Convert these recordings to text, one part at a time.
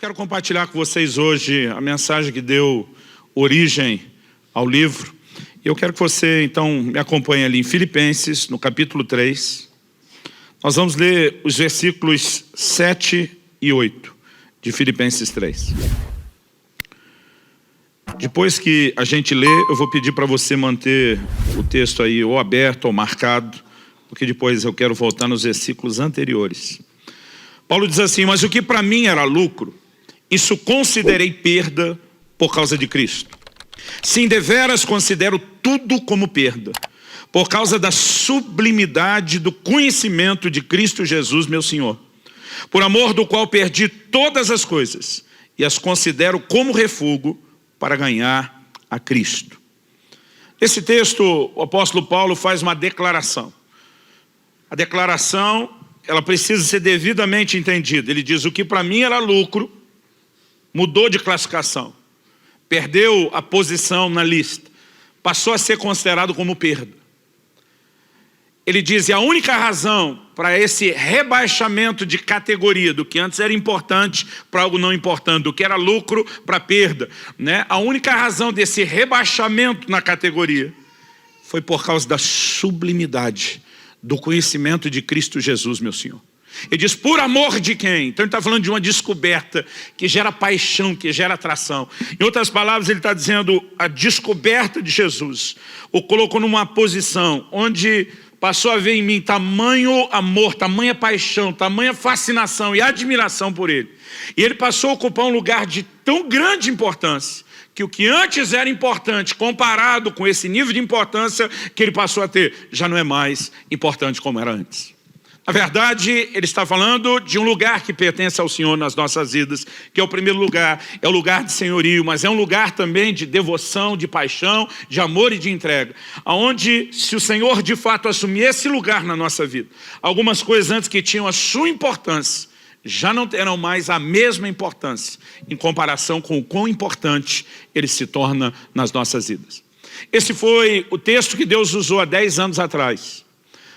quero compartilhar com vocês hoje a mensagem que deu origem ao livro. E eu quero que você, então, me acompanhe ali em Filipenses, no capítulo 3. Nós vamos ler os versículos 7 e 8 de Filipenses 3. Depois que a gente lê, eu vou pedir para você manter o texto aí ou aberto ou marcado, porque depois eu quero voltar nos versículos anteriores. Paulo diz assim: mas o que para mim era lucro, isso considerei perda por causa de Cristo. Sim, deveras considero tudo como perda, por causa da sublimidade do conhecimento de Cristo Jesus, meu Senhor, por amor do qual perdi todas as coisas e as considero como refúgio para ganhar a Cristo. Nesse texto, o apóstolo Paulo faz uma declaração. A declaração, ela precisa ser devidamente entendida. Ele diz: o que para mim era lucro, mudou de classificação, perdeu a posição na lista, passou a ser considerado como perda. Ele diz: e a única razão para esse rebaixamento de categoria, do que antes era importante para algo não importante, do que era lucro para perda, né? A única razão desse rebaixamento na categoria foi por causa da sublimidade do conhecimento de Cristo Jesus, meu Senhor. Ele diz: por amor de quem? Então ele está falando de uma descoberta que gera paixão, que gera atração. Em outras palavras, ele está dizendo: a descoberta de Jesus o colocou numa posição onde passou a ver em mim tamanho amor, tamanha paixão, tamanha fascinação e admiração por ele. E ele passou a ocupar um lugar de tão grande importância, que o que antes era importante, comparado com esse nível de importância que ele passou a ter, já não é mais importante como era antes. Na verdade, ele está falando de um lugar que pertence ao Senhor nas nossas vidas, que é o primeiro lugar, é o lugar de senhorio, mas é um lugar também de devoção, de paixão, de amor e de entrega, onde, se o Senhor de fato assumir esse lugar na nossa vida, algumas coisas antes que tinham a sua importância, já não terão mais a mesma importância, em comparação com o quão importante ele se torna nas nossas vidas. Esse foi o texto que Deus usou há 10 anos atrás,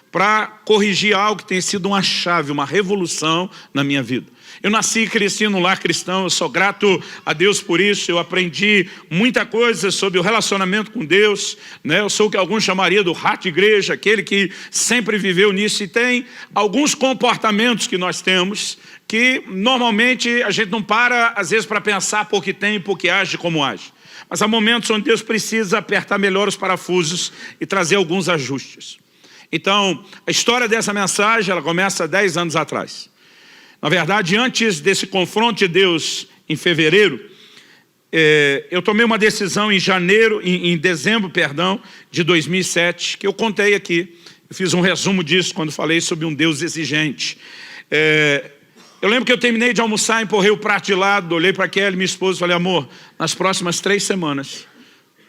para corrigir algo que tem sido uma chave, uma revolução na minha vida. Eu nasci e cresci num lar cristão, eu sou grato a Deus por isso, eu aprendi muita coisa sobre o relacionamento com Deus, né? Eu sou o que alguns chamariam do rato de igreja, aquele que sempre viveu nisso, e tem alguns comportamentos que nós temos, que normalmente a gente não para, às vezes, para pensar por que tem e por que age como age. Mas há momentos onde Deus precisa apertar melhor os parafusos e trazer alguns ajustes. Então, a história dessa mensagem, ela começa há 10 anos atrás. Na verdade, antes desse confronto de Deus, em fevereiro, eu tomei uma decisão em dezembro, de 2007, que eu contei aqui. Eu fiz um resumo disso quando falei sobre um Deus exigente. Eu lembro que eu terminei de almoçar, empurrei o prato de lado, olhei para Kelly, minha esposa, e falei: amor, nas próximas 3 semanas,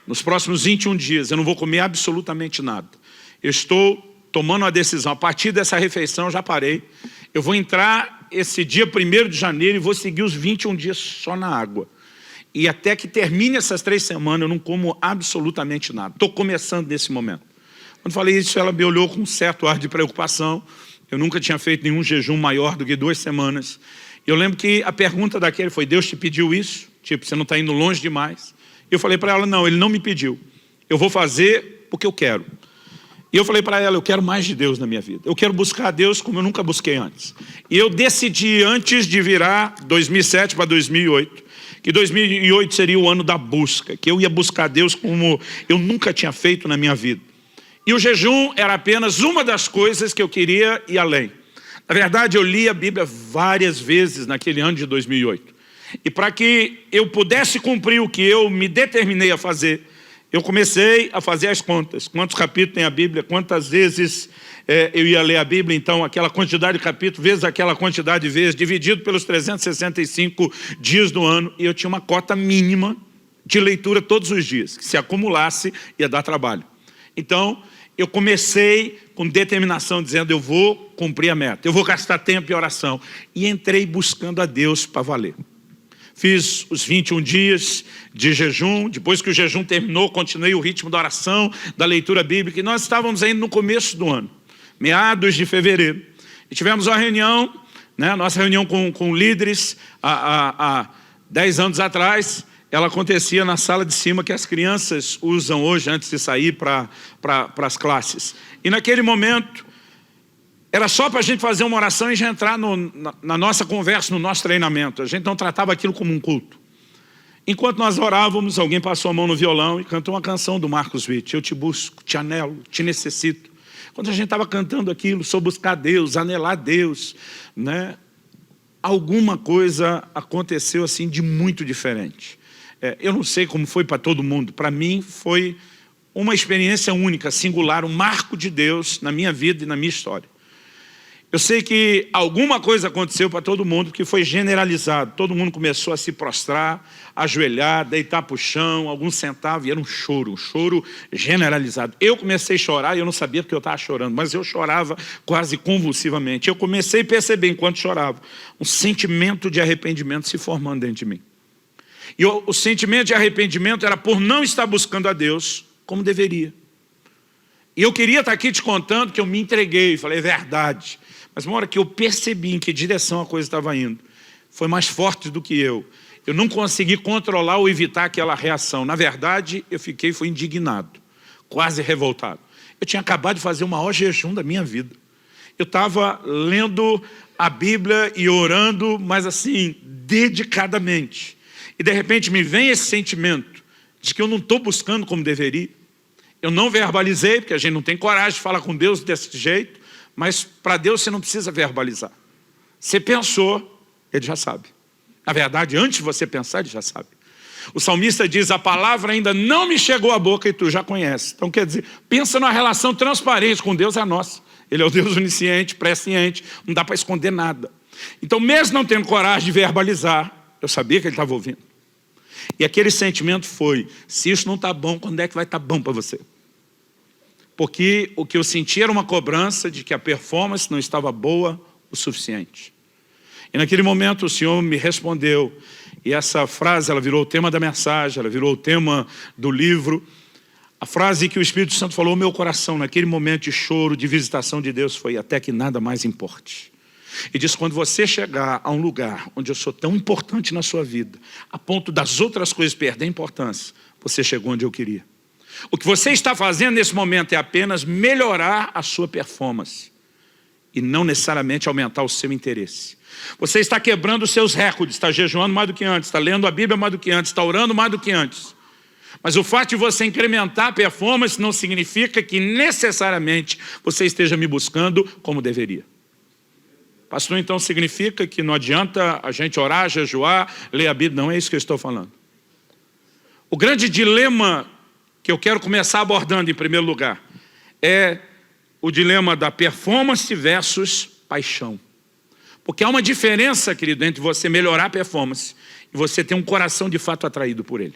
nos próximos 21 dias, eu não vou comer absolutamente nada. Eu estou tomando uma decisão, a partir dessa refeição eu já parei, eu vou entrar esse dia 1º de janeiro e vou seguir os 21 dias só na água. E até que termine essas 3 semanas eu não como absolutamente nada. Estou começando nesse momento. Quando falei isso, ela me olhou com um certo ar de preocupação. Eu nunca tinha feito nenhum jejum maior do que 2 semanas. Eu lembro que a pergunta daquele foi: Deus te pediu isso? Tipo, você não está indo longe demais? Eu falei para ela: não, Ele não me pediu. Eu vou fazer porque eu quero. E eu falei para ela: eu quero mais de Deus na minha vida. Eu quero buscar a Deus como eu nunca busquei antes. E eu decidi, antes de virar 2007 para 2008, que 2008 seria o ano da busca, que eu ia buscar Deus como eu nunca tinha feito na minha vida. E o jejum era apenas uma das coisas que eu queria ir além. Na verdade, eu li a Bíblia várias vezes naquele ano de 2008. E para que eu pudesse cumprir o que eu me determinei a fazer, eu comecei a fazer as contas. Quantos capítulos tem a Bíblia? Quantas vezes eu ia ler a Bíblia? Então, aquela quantidade de capítulos, vezes aquela quantidade de vezes, dividido pelos 365 dias do ano. E eu tinha uma cota mínima de leitura todos os dias, que se acumulasse ia dar trabalho. Então, eu comecei com determinação, dizendo: eu vou cumprir a meta, eu vou gastar tempo em oração. E entrei buscando a Deus para valer. Fiz os 21 dias de jejum. Depois que o jejum terminou, continuei o ritmo da oração, da leitura bíblica. E nós estávamos ainda no começo do ano, meados de fevereiro. E tivemos uma reunião né? Nossa reunião com líderes, há 10 anos atrás, ela acontecia na sala de cima que as crianças usam hoje antes de sair para as classes. E naquele momento, era só para a gente fazer uma oração e já entrar na nossa conversa, no nosso treinamento. A gente não tratava aquilo como um culto. Enquanto nós orávamos, alguém passou a mão no violão e cantou uma canção do Marcos Witt. Eu te busco, te anelo, te necessito. Quando a gente estava cantando aquilo, sou buscar Deus, anelar Deus, né? Alguma coisa aconteceu assim de muito diferente. Eu não sei como foi para todo mundo. Para mim foi uma experiência única, singular, um marco de Deus na minha vida e na minha história. Eu sei que alguma coisa aconteceu para todo mundo que foi generalizado. Todo mundo começou a se prostrar, ajoelhar, deitar para o chão, alguns sentavam e era um choro generalizado. Eu comecei a chorar e eu não sabia porque eu estava chorando, mas eu chorava quase convulsivamente. Eu comecei a perceber, enquanto chorava, um sentimento de arrependimento se formando dentro de mim. E o sentimento de arrependimento era por não estar buscando a Deus como deveria. E eu queria estar aqui te contando que eu me entreguei, falei, é verdade. Mas uma hora que eu percebi em que direção a coisa estava indo, foi mais forte do que eu. Eu não consegui controlar ou evitar aquela reação. Na verdade, fui indignado, quase revoltado. Eu tinha acabado de fazer o maior jejum da minha vida. Eu estava lendo a Bíblia e orando, mas assim, dedicadamente. E de repente me vem esse sentimento de que eu não estou buscando como deveria. Eu não verbalizei, porque a gente não tem coragem de falar com Deus desse jeito, mas para Deus você não precisa verbalizar. Você pensou, Ele já sabe. Na verdade, antes de você pensar, Ele já sabe. O salmista diz, a palavra ainda não me chegou à boca e tu já conheces. Então quer dizer, pensa numa relação transparente com Deus, é a nossa. Ele é o Deus onisciente, presciente, não dá para esconder nada. Então mesmo não tendo coragem de verbalizar, eu sabia que Ele estava ouvindo. E aquele sentimento foi, se isso não está bom, quando é que vai estar bom para você? Porque o que eu senti era uma cobrança de que a performance não estava boa o suficiente. E naquele momento o Senhor me respondeu, e essa frase ela virou o tema da mensagem, ela virou o tema do livro. A frase que o Espírito Santo falou ao meu coração naquele momento de choro, de visitação de Deus foi, até que nada mais importe. E diz, quando você chegar a um lugar onde eu sou tão importante na sua vida, a ponto das outras coisas perderem importância, você chegou onde eu queria. O que você está fazendo nesse momento é apenas melhorar a sua performance e não necessariamente aumentar o seu interesse. Você está quebrando os seus recordes, está jejuando mais do que antes, está lendo a Bíblia mais do que antes, está orando mais do que antes. Mas o fato de você incrementar a performance não significa que necessariamente você esteja me buscando como deveria. Pastor, então significa que não adianta a gente orar, jejuar, ler a Bíblia? Não é isso que eu estou falando. O grande dilema que eu quero começar abordando em primeiro lugar é o dilema da performance versus paixão. Porque há uma diferença, querido, entre você melhorar a performance e você ter um coração de fato atraído por ele.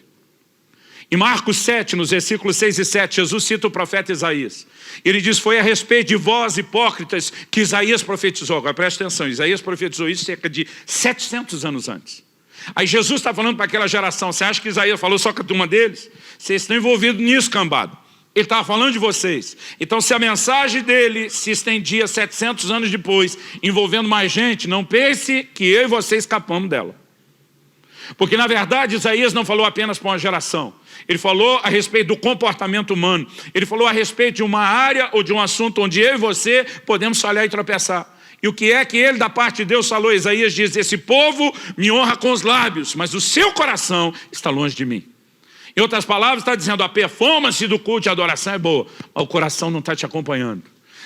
Em Marcos 7, nos versículos 6 e 7, Jesus cita o profeta Isaías. Ele diz, foi a respeito de vós, hipócritas, que Isaías profetizou. Agora presta atenção, Isaías profetizou isso cerca de 700 anos antes. Aí Jesus está falando para aquela geração, você acha que Isaías falou só com a turma deles? Vocês estão envolvidos nisso, cambado. Ele estava falando de vocês. Então se a mensagem dele se estendia 700 anos depois, envolvendo mais gente, não pense que eu e você escapamos dela. Porque na verdade Isaías não falou apenas para uma geração. Ele falou a respeito do comportamento humano. Ele falou a respeito de uma área ou de um assunto onde eu e você podemos falhar e tropeçar. E o que é que ele, da parte de Deus, falou? Isaías diz, esse povo me honra com os lábios, mas o seu coração está longe de mim. Em outras palavras, está dizendo, a performance do culto e adoração é boa, mas o coração não está te acompanhando.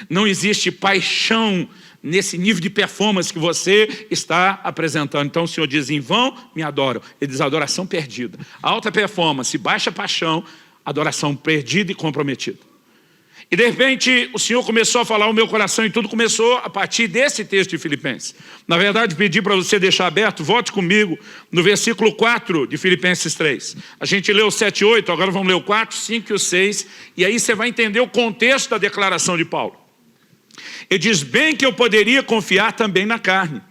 Não existe paixão nesse nível de performance que você está apresentando. Então o Senhor diz, em vão me adoram. Ele diz, adoração perdida. Alta performance, baixa paixão, adoração perdida e comprometida. E de repente o Senhor começou a falar ao meu coração e tudo começou a partir desse texto de Filipenses. Na verdade, pedi para você deixar aberto, volte comigo no versículo 4 de Filipenses 3. A gente leu o 7 e 8, agora vamos ler o 4, 5 e o 6. E aí você vai entender o contexto da declaração de Paulo. Ele diz, bem que eu poderia confiar também na carne.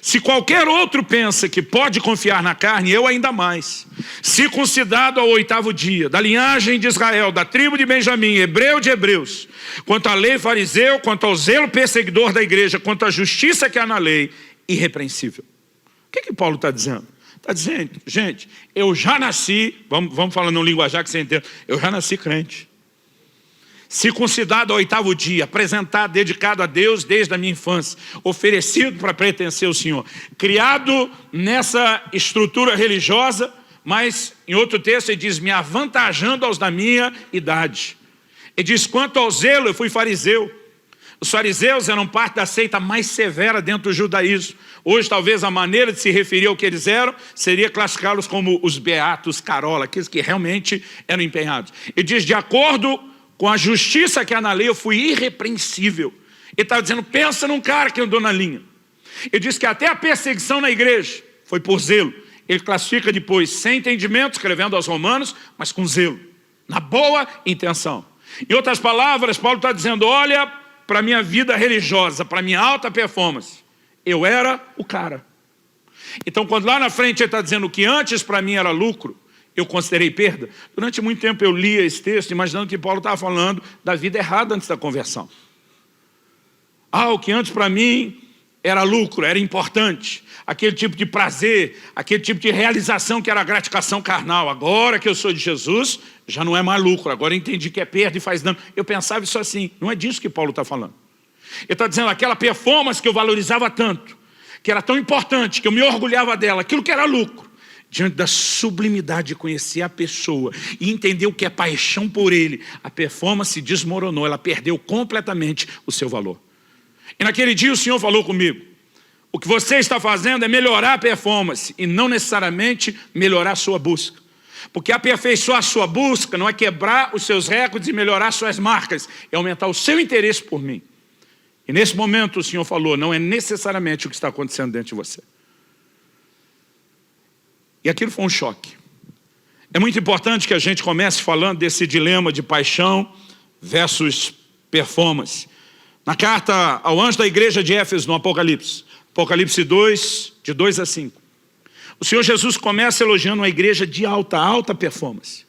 Se qualquer outro pensa que pode confiar na carne, eu ainda mais. Circuncidado ao 8º dia, da linhagem de Israel, da tribo de Benjamim, hebreu de hebreus, quanto à lei fariseu, quanto ao zelo perseguidor da igreja, quanto à justiça que há na lei, irrepreensível. O que Paulo está dizendo? Está dizendo, gente, eu já nasci, vamos falar num linguajar que você entenda, eu já nasci crente. Circuncidado ao 8º dia, apresentado, dedicado a Deus desde a minha infância, oferecido para pertencer ao Senhor, criado nessa estrutura religiosa, mas em outro texto ele diz, me avantajando aos da minha idade. Ele diz, quanto ao zelo, eu fui fariseu. Os fariseus eram parte da seita mais severa dentro do judaísmo. Hoje, talvez, a maneira de se referir ao que eles eram seria classificá-los como os beatos carola, aqueles que realmente eram empenhados. Ele diz, de acordo com a justiça que há na lei, eu fui irrepreensível. Ele estava dizendo, pensa num cara que andou na linha. Ele diz que até a perseguição na igreja foi por zelo. Ele classifica depois, sem entendimento, escrevendo aos romanos, mas com zelo, na boa intenção. Em outras palavras, Paulo está dizendo, olha para a minha vida religiosa, para a minha alta performance. Eu era o cara. Então, quando lá na frente ele está dizendo que antes para mim era lucro, eu considerei perda. Durante muito tempo eu lia esse texto, imaginando que Paulo estava falando da vida errada antes da conversão. O que antes para mim era lucro, era importante. Aquele tipo de prazer, aquele tipo de realização que era a gratificação carnal. Agora que eu sou de Jesus, já não é mais lucro. Agora eu entendi que é perda e faz dano. Eu pensava isso assim. Não é disso que Paulo está falando. Ele está dizendo aquela performance que eu valorizava tanto, que era tão importante, que eu me orgulhava dela, aquilo que era lucro, diante da sublimidade de conhecer a pessoa e entender o que é paixão por ele, a performance desmoronou, ela perdeu completamente o seu valor. E naquele dia o Senhor falou comigo, o que você está fazendo é melhorar a performance e não necessariamente melhorar a sua busca. Porque aperfeiçoar a sua busca não é quebrar os seus recordes e melhorar suas marcas, é aumentar o seu interesse por mim. E nesse momento o Senhor falou, não é necessariamente o que está acontecendo dentro de você. E aquilo foi um choque. É muito importante que a gente comece falando desse dilema de paixão versus performance. Na carta ao anjo da igreja de Éfeso, no Apocalipse 2, de 2 a 5. O Senhor Jesus começa elogiando uma igreja de alta performance.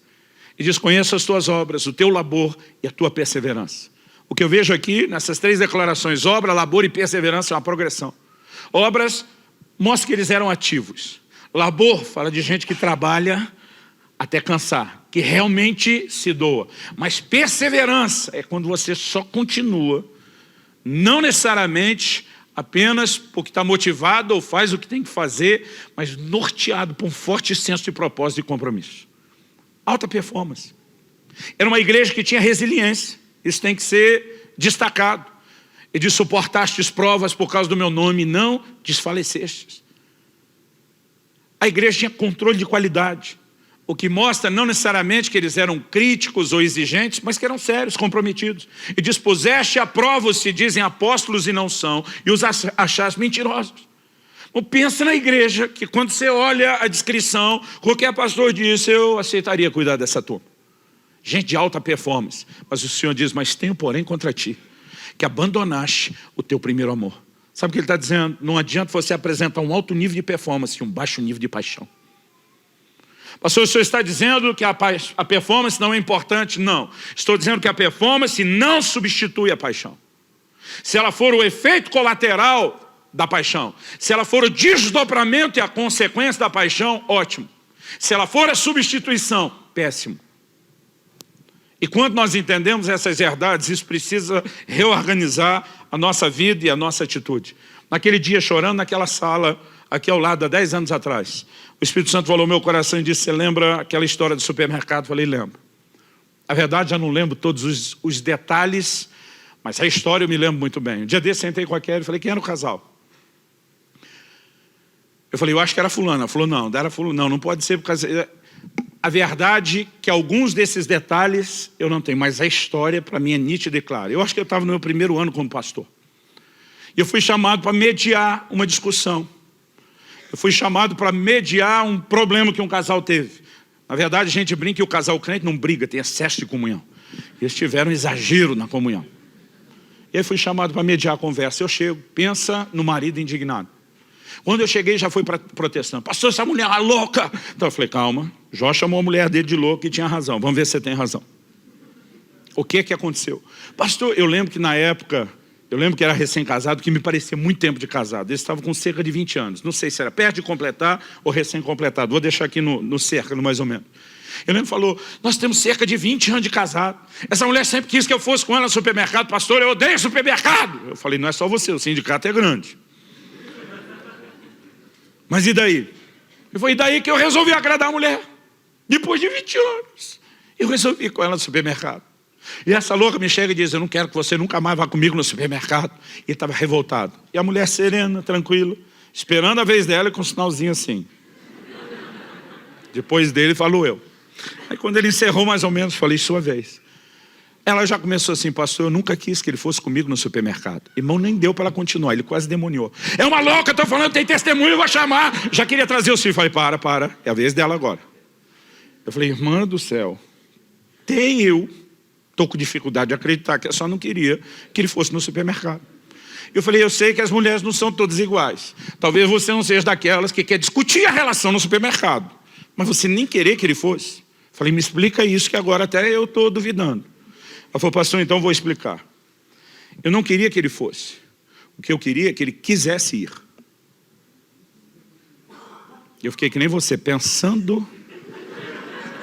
E diz, conheço as tuas obras, o teu labor e a tua perseverança. O que eu vejo aqui, nessas 3 declarações, obra, labor e perseverança, é uma progressão. Obras, mostra que eles eram ativos. Labor, fala de gente que trabalha até cansar, que realmente se doa. Mas perseverança é quando você só continua, não necessariamente apenas porque está motivado ou faz o que tem que fazer, mas norteado por um forte senso de propósito e compromisso. Alta performance. Era uma igreja que tinha resiliência. Isso tem que ser destacado. E de suportastes provas por causa do meu nome, não desfalecestes. A igreja tinha controle de qualidade. O que mostra não necessariamente que eles eram críticos ou exigentes, mas que eram sérios, comprometidos. E diz, puseste à prova os que dizem apóstolos e não são, e os achaste mentirosos. Então, pensa na igreja, que quando você olha a descrição, qualquer pastor disse, eu aceitaria cuidar dessa turma. Gente de alta performance. Mas o Senhor diz, mas tenho porém contra ti, que abandonaste o teu primeiro amor. Sabe o que ele está dizendo? Não adianta você apresentar um alto nível de performance e um baixo nível de paixão. Pastor, o senhor está dizendo que a performance não é importante? Não. Estou dizendo que a performance não substitui a paixão. Se ela for o efeito colateral da paixão, se ela for o desdobramento e a consequência da paixão, ótimo. Se ela for a substituição, péssimo. E quando nós entendemos essas verdades, isso precisa reorganizar a nossa vida e a nossa atitude. Naquele dia, chorando naquela sala, aqui ao lado, há 10 anos atrás, o Espírito Santo falou ao meu coração e disse, você lembra aquela história do supermercado? Eu falei, lembro. Na verdade, já não lembro todos os detalhes, mas a história eu me lembro muito bem. Um dia desse, sentei com a Kelly e falei, quem era o casal? Eu falei, eu acho que era fulano. Ela falou, não era fulano. Não pode ser por causa... A verdade é que alguns desses detalhes eu não tenho, mas a história para mim é nítida e clara. Eu acho que eu estava no meu primeiro ano como pastor. E eu fui chamado para mediar uma discussão. Eu fui chamado para mediar um problema que um casal teve. Na verdade, a gente brinca que o casal crente não briga, tem excesso de comunhão. Eles tiveram um exagero na comunhão. E aí fui chamado para mediar a conversa. Eu chego, pensa no marido indignado. Quando eu cheguei, já fui protestando. Pastor, essa mulher é louca. Então eu falei, calma. Jó chamou a mulher dele de louca e tinha razão. Vamos ver se você tem razão. O que aconteceu? Pastor, eu lembro que na época Eu lembro que era recém-casado, que me parecia muito tempo de casado. Ele estava com cerca de 20 anos. Não sei se era perto de completar ou recém-completado. Vou deixar aqui no cerca, mais ou menos. Eu lembro que falou, nós temos cerca de 20 anos de casado. Essa mulher sempre quis que eu fosse com ela no supermercado. Pastor, eu odeio supermercado. Eu falei, não é só você, o sindicato é grande. Mas e daí? Foi daí que eu resolvi agradar a mulher. Depois de 20 anos. Eu resolvi ir com ela no supermercado. E essa louca me chega e diz, eu não quero que você nunca mais vá comigo no supermercado. E ele estava revoltado. E a mulher serena, tranquila, esperando a vez dela e com um sinalzinho assim. Depois dele falou eu. Aí quando ele encerrou mais ou menos, falei, sua vez. Ela já começou assim, pastor, eu nunca quis que ele fosse comigo no supermercado. Irmão, nem deu para ela continuar, ele quase demoniou. É uma louca, estou falando, tem testemunho, eu vou chamar. Já queria trazer os filhos. Falei, para, é a vez dela agora. Eu falei, irmã do céu, eu estou com dificuldade de acreditar que ela só não queria que ele fosse no supermercado. Eu falei, eu sei que as mulheres não são todas iguais. Talvez você não seja daquelas que quer discutir a relação no supermercado. Mas você nem querer que ele fosse. Eu falei, me explica isso que agora até eu estou duvidando. Ela falou, pastor, então vou explicar. Eu não queria que ele fosse. O que eu queria é que ele quisesse ir. Eu fiquei que nem você, pensando,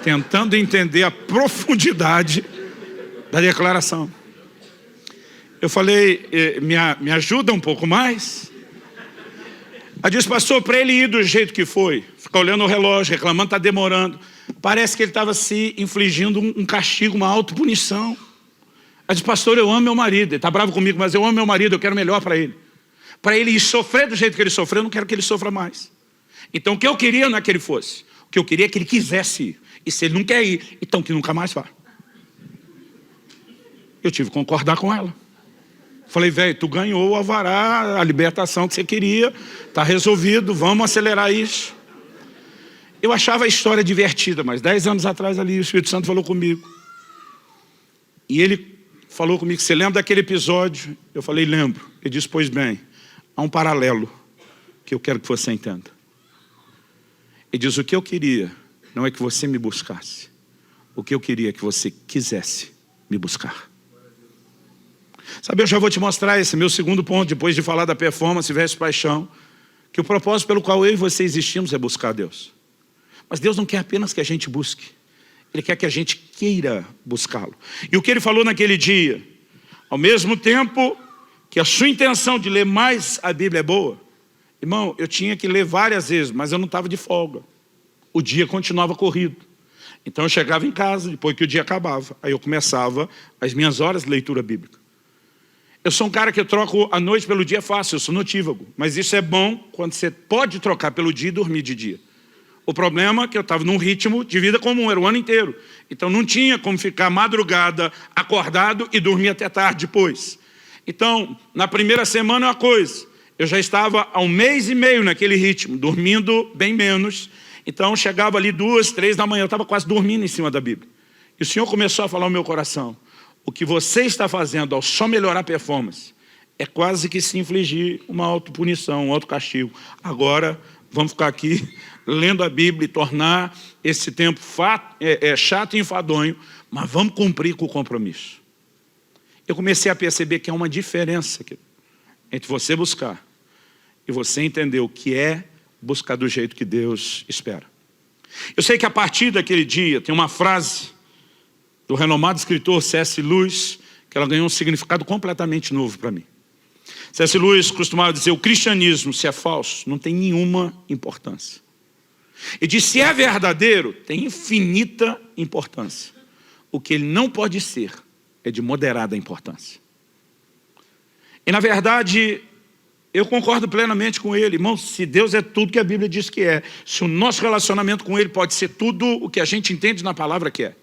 tentando entender a profundidade da declaração. Eu falei, me ajuda um pouco mais? Ela disse, pastor, para ele ir do jeito que foi, ficar olhando o relógio, reclamando, está demorando. Parece que ele estava se infligindo um castigo, uma autopunição. Ela disse, pastor, eu amo meu marido. Ele está bravo comigo, mas eu amo meu marido, eu quero melhor para ele. Para ele ir sofrer do jeito que ele sofreu, eu não quero que ele sofra mais. Então o que eu queria não é que ele fosse. O que eu queria é que ele quisesse ir. E se ele não quer ir, então que nunca mais vá. Eu tive que concordar com ela. Falei, velho, tu ganhou o alvará, a libertação que você queria, está resolvido, vamos acelerar isso. Eu achava a história divertida, mas 10 anos atrás ali o Espírito Santo falou comigo. E ele falou comigo, você lembra daquele episódio? Eu falei, lembro. Ele disse, pois bem, há um paralelo que eu quero que você entenda. Ele diz, o que eu queria não é que você me buscasse. O que eu queria é que você quisesse me buscar. Sabe, eu já vou te mostrar esse meu segundo ponto, depois de falar da performance versus paixão, que o propósito pelo qual eu e você existimos é buscar Deus. Mas Deus não quer apenas que a gente busque. Ele quer que a gente queira buscá-lo. E o que ele falou naquele dia, ao mesmo tempo que a sua intenção de ler mais a Bíblia é boa, irmão, eu tinha que ler várias vezes, mas eu não estava de folga. O dia continuava corrido. Então eu chegava em casa, depois que o dia acabava, aí eu começava as minhas horas de leitura bíblica. Eu sou um cara que eu troco a noite pelo dia fácil, eu sou notívago. Mas isso é bom quando você pode trocar pelo dia e dormir de dia. O problema é que eu estava num ritmo de vida comum, era o ano inteiro. Então não tinha como ficar madrugada, acordado e dormir até tarde depois. Então, na primeira semana é uma coisa. Eu já estava há 1 mês e meio naquele ritmo, dormindo bem menos. Então chegava ali 2, 3 da manhã, eu estava quase dormindo em cima da Bíblia. E o Senhor começou a falar no meu coração. O que você está fazendo ao só melhorar a performance é quase que se infligir uma autopunição, um autocastigo. Agora, vamos ficar aqui lendo a Bíblia e tornar esse tempo chato e enfadonho, mas vamos cumprir com o compromisso. Eu comecei a perceber que há uma diferença entre você buscar e você entender o que é buscar do jeito que Deus espera. Eu sei que a partir daquele dia tem uma frase do renomado escritor C.S. Lewis, que ela ganhou um significado completamente novo para mim. C.S. Lewis costumava dizer, o cristianismo, se é falso, não tem nenhuma importância. E diz, se é verdadeiro, tem infinita importância. O que ele não pode ser é de moderada importância. E na verdade, eu concordo plenamente com ele. Irmão, se Deus é tudo que a Bíblia diz que é, se o nosso relacionamento com ele pode ser tudo o que a gente entende na palavra que é.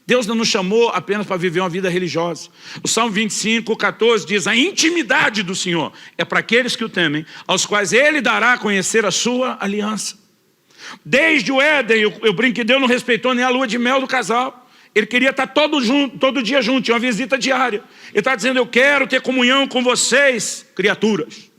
Deus não nos chamou apenas para viver uma vida religiosa. O Salmo 25, 14 diz, a intimidade do Senhor é para aqueles que o temem, aos quais Ele dará a conhecer a sua aliança. Desde o Éden, eu brinco que Deus não respeitou nem a lua de mel do casal. Ele queria estar todo dia junto, tinha uma visita diária. Ele está dizendo, eu quero ter comunhão com vocês, criaturas.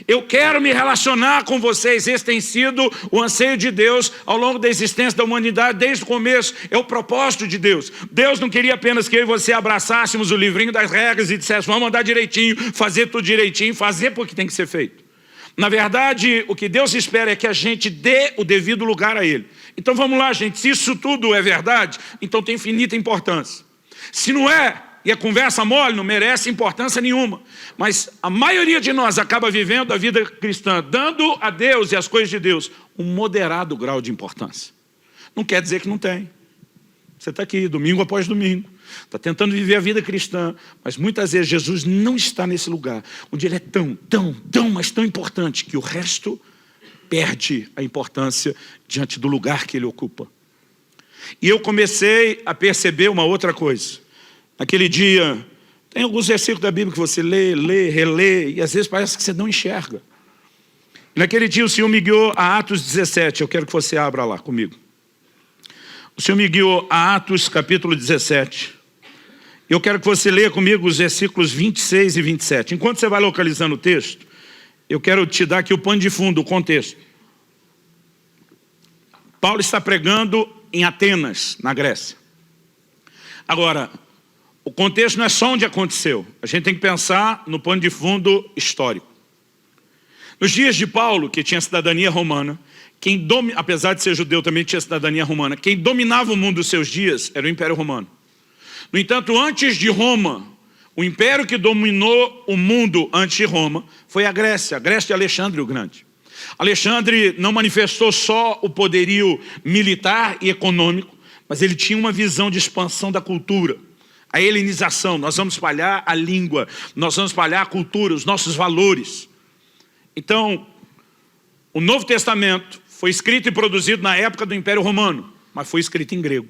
Eu quero me relacionar com vocês. Esse tem sido o anseio de Deus ao longo da existência da humanidade, desde o começo. É o propósito de Deus. Deus não queria apenas que eu e você abraçássemos o livrinho das regras e disséssemos, vamos andar direitinho, fazer tudo direitinho, fazer porque tem que ser feito. Na verdade, o que Deus espera é que a gente dê o devido lugar a Ele. Então vamos lá, gente, se isso tudo é verdade, então tem infinita importância. Se não é, e a conversa mole, não merece importância nenhuma. Mas a maioria de nós acaba vivendo a vida cristã, dando a Deus e às coisas de Deus um moderado grau de importância. Não quer dizer que não tem. Você está aqui, domingo após domingo, está tentando viver a vida cristã, mas muitas vezes Jesus não está nesse lugar, onde Ele é mas tão importante, que o resto perde a importância diante do lugar que Ele ocupa. E eu comecei a perceber uma outra coisa. Naquele dia, tem alguns versículos da Bíblia que você lê, relê, e às vezes parece que você não enxerga. Naquele dia o Senhor me guiou a Atos 17, eu quero que você abra lá comigo. O Senhor me guiou a Atos capítulo 17. Eu quero que você leia comigo os versículos 26 e 27. Enquanto você vai localizando o texto, eu quero te dar aqui o pano de fundo, o contexto. Paulo está pregando em Atenas, na Grécia. Agora, o contexto não é só onde aconteceu. A gente tem que pensar no pano de fundo histórico. Nos dias de Paulo, que tinha cidadania romana, apesar de ser judeu, também tinha cidadania romana, quem dominava o mundo dos seus dias era o Império Romano. No entanto, antes de Roma, o império que dominou o mundo antes de Roma foi a Grécia de Alexandre o Grande. Alexandre não manifestou só o poderio militar e econômico, mas ele tinha uma visão de expansão da cultura. A helenização, nós vamos espalhar a língua, nós vamos espalhar a cultura, os nossos valores. Então, o Novo Testamento foi escrito e produzido na época do Império Romano, mas foi escrito em grego.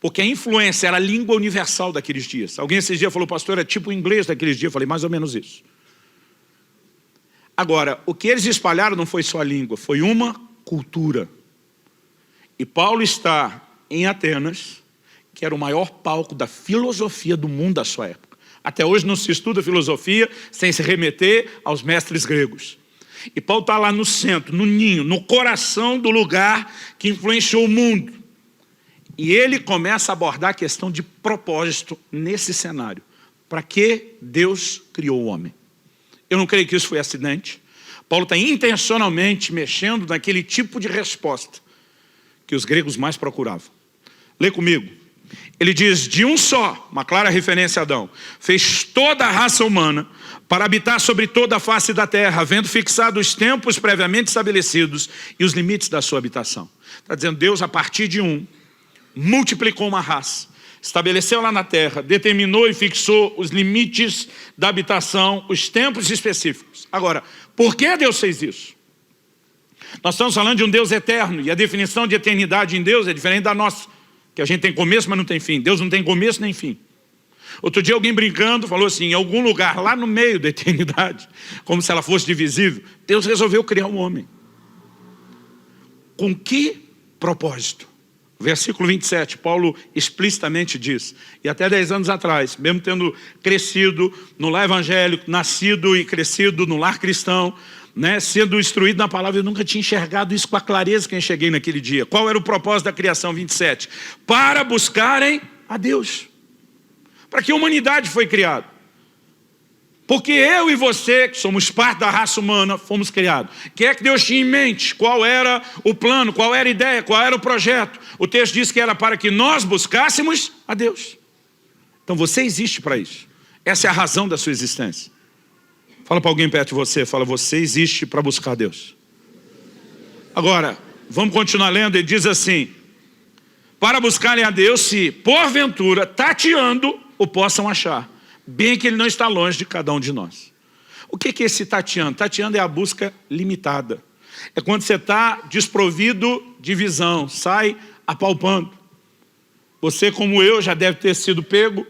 Porque a influência era a língua universal daqueles dias. Alguém esses dias falou, pastor, é tipo o inglês daqueles dias. Eu falei, mais ou menos isso. Agora, o que eles espalharam não foi só a língua, foi uma cultura. E Paulo está em Atenas, que era o maior palco da filosofia do mundo da sua época. Até hoje não se estuda filosofia sem se remeter aos mestres gregos. E Paulo está lá no centro, no ninho, no coração do lugar que influenciou o mundo. E ele começa a abordar a questão de propósito nesse cenário. Para que Deus criou o homem? Eu não creio que isso foi acidente. Paulo está intencionalmente mexendo naquele tipo de resposta que os gregos mais procuravam. Lê comigo. Ele diz, de um só, uma clara referência a Adão, fez toda a raça humana para habitar sobre toda a face da terra, havendo fixado os tempos previamente estabelecidos e os limites da sua habitação. Está dizendo, Deus, a partir de um, multiplicou uma raça, estabeleceu lá na terra, determinou e fixou os limites da habitação, os tempos específicos. Agora, por que Deus fez isso? Nós estamos falando de um Deus eterno, e a definição de eternidade em Deus é diferente da nossa, que a gente tem começo, mas não tem fim. Deus não tem começo nem fim. Outro dia alguém brincando falou assim, em algum lugar lá no meio da eternidade, como se ela fosse divisível, Deus resolveu criar um homem. Com que propósito? Versículo 27, Paulo explicitamente diz, e até 10 anos atrás, mesmo tendo crescido no lar evangélico, nascido e crescido no lar cristão, sendo instruído na palavra, eu nunca tinha enxergado isso com a clareza que eu enxerguei naquele dia. Qual era o propósito da criação? 27, para buscarem a Deus. Para que a humanidade foi criada? Porque eu e você, que somos parte da raça humana, fomos criados. O que é que Deus tinha em mente? Qual era o plano? Qual era a ideia? Qual era o projeto? O texto diz que era para que nós buscássemos a Deus. Então você existe para isso. Essa é a razão da sua existência. Fala para alguém perto de você, fala, você existe para buscar Deus. Agora, vamos continuar lendo, ele diz assim, para buscarem a Deus, se porventura, tateando, o possam achar. Bem que Ele não está longe de cada um de nós. O que é esse tateando? Tateando é a busca limitada. É quando você está desprovido de visão, sai apalpando. Você, como eu, já deve ter sido pego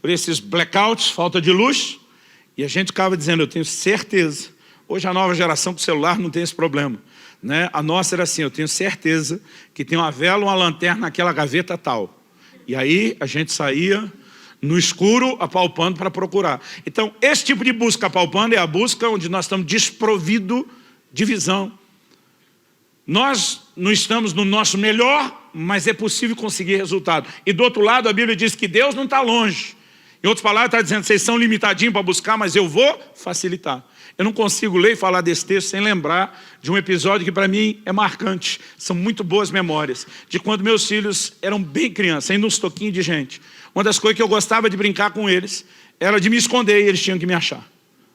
por esses blackouts, falta de luz, e a gente ficava dizendo, eu tenho certeza. Hoje a nova geração com celular não tem esse problema. A nossa era assim, eu tenho certeza que tem uma vela, uma lanterna naquela gaveta tal. E aí a gente saía no escuro, apalpando para procurar. Então, esse tipo de busca apalpando é a busca onde nós estamos desprovidos de visão. Nós não estamos no nosso melhor, mas é possível conseguir resultado. E do outro lado, a Bíblia diz que Deus não está longe. Em outras palavras, está dizendo, vocês são limitadinhos para buscar, mas eu vou facilitar. Eu não consigo ler e falar desse texto sem lembrar de um episódio que para mim é marcante. São muito boas memórias. De quando meus filhos eram bem crianças, ainda uns toquinhos de gente. Uma das coisas que eu gostava de brincar com eles era de me esconder e eles tinham que me achar.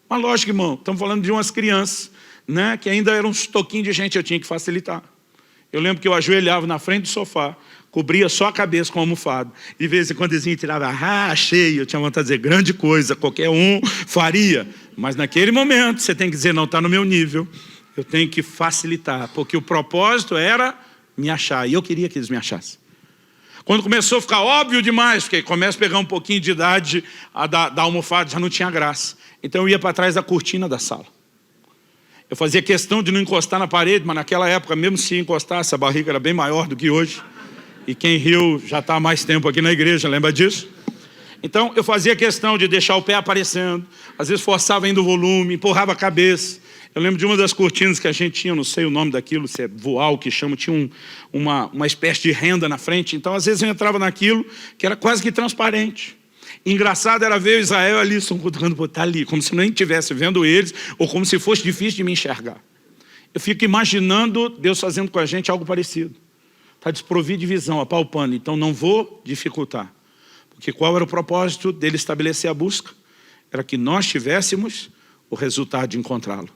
Mas lógico, irmão, estamos falando de umas crianças, né, que ainda eram uns toquinhos de gente, eu tinha que facilitar. Eu lembro que eu ajoelhava na frente do sofá, cobria só a cabeça com a almofada. De vez em quando eles tiravam, achei. Eu tinha vontade de dizer, grande coisa, qualquer um faria. Mas naquele momento você tem que dizer, não, está no meu nível. Eu tenho que facilitar, porque o propósito era me achar. E eu queria que eles me achassem. Quando começou a ficar óbvio demais, porque começa a pegar um pouquinho de idade, da almofada já não tinha graça. Então eu ia para trás da cortina da sala. Eu fazia questão de não encostar na parede, mas naquela época, mesmo se encostasse, a barriga era bem maior do que hoje. E quem riu já está há mais tempo aqui na igreja, lembra disso? Então eu fazia questão de deixar o pé aparecendo, às vezes forçava ainda o volume, empurrava a cabeça. Eu lembro de uma das cortinas que a gente tinha, não sei o nome daquilo, se é voal que chama, tinha uma espécie de renda na frente. Então às vezes eu entrava naquilo que era quase que transparente. Engraçado era ver o Israel ali, tá ali, como se nem estivesse vendo eles, ou como se fosse difícil de me enxergar. Eu fico imaginando Deus fazendo com a gente algo parecido. Está desprovido de visão, apalpando, então não vou dificultar. Porque qual era o propósito dele estabelecer a busca? Era que nós tivéssemos o resultado de encontrá-lo.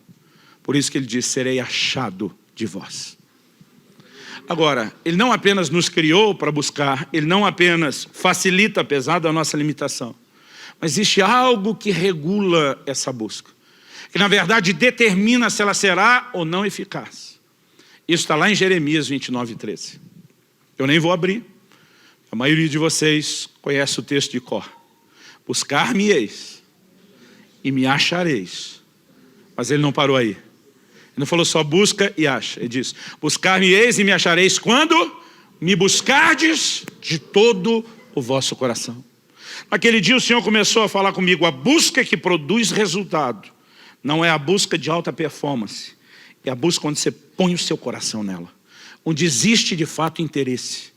Por isso que ele diz, serei achado de vós. Agora, ele não apenas nos criou para buscar, ele não apenas facilita, apesar da nossa limitação, mas existe algo que regula essa busca, que na verdade determina se ela será ou não eficaz. Isso está lá em Jeremias 29:13. Eu nem vou abrir, a maioria de vocês conhece o texto de cor. Buscar-me-eis e me achareis. Mas ele não parou aí. Ele não falou só busca e acha. Ele diz, buscar-me-eis e me achareis quando me buscardes de todo o vosso coração. Naquele dia o Senhor começou a falar comigo, a busca que produz resultado não é a busca de alta performance, é a busca onde você põe o seu coração nela, onde existe de fato interesse.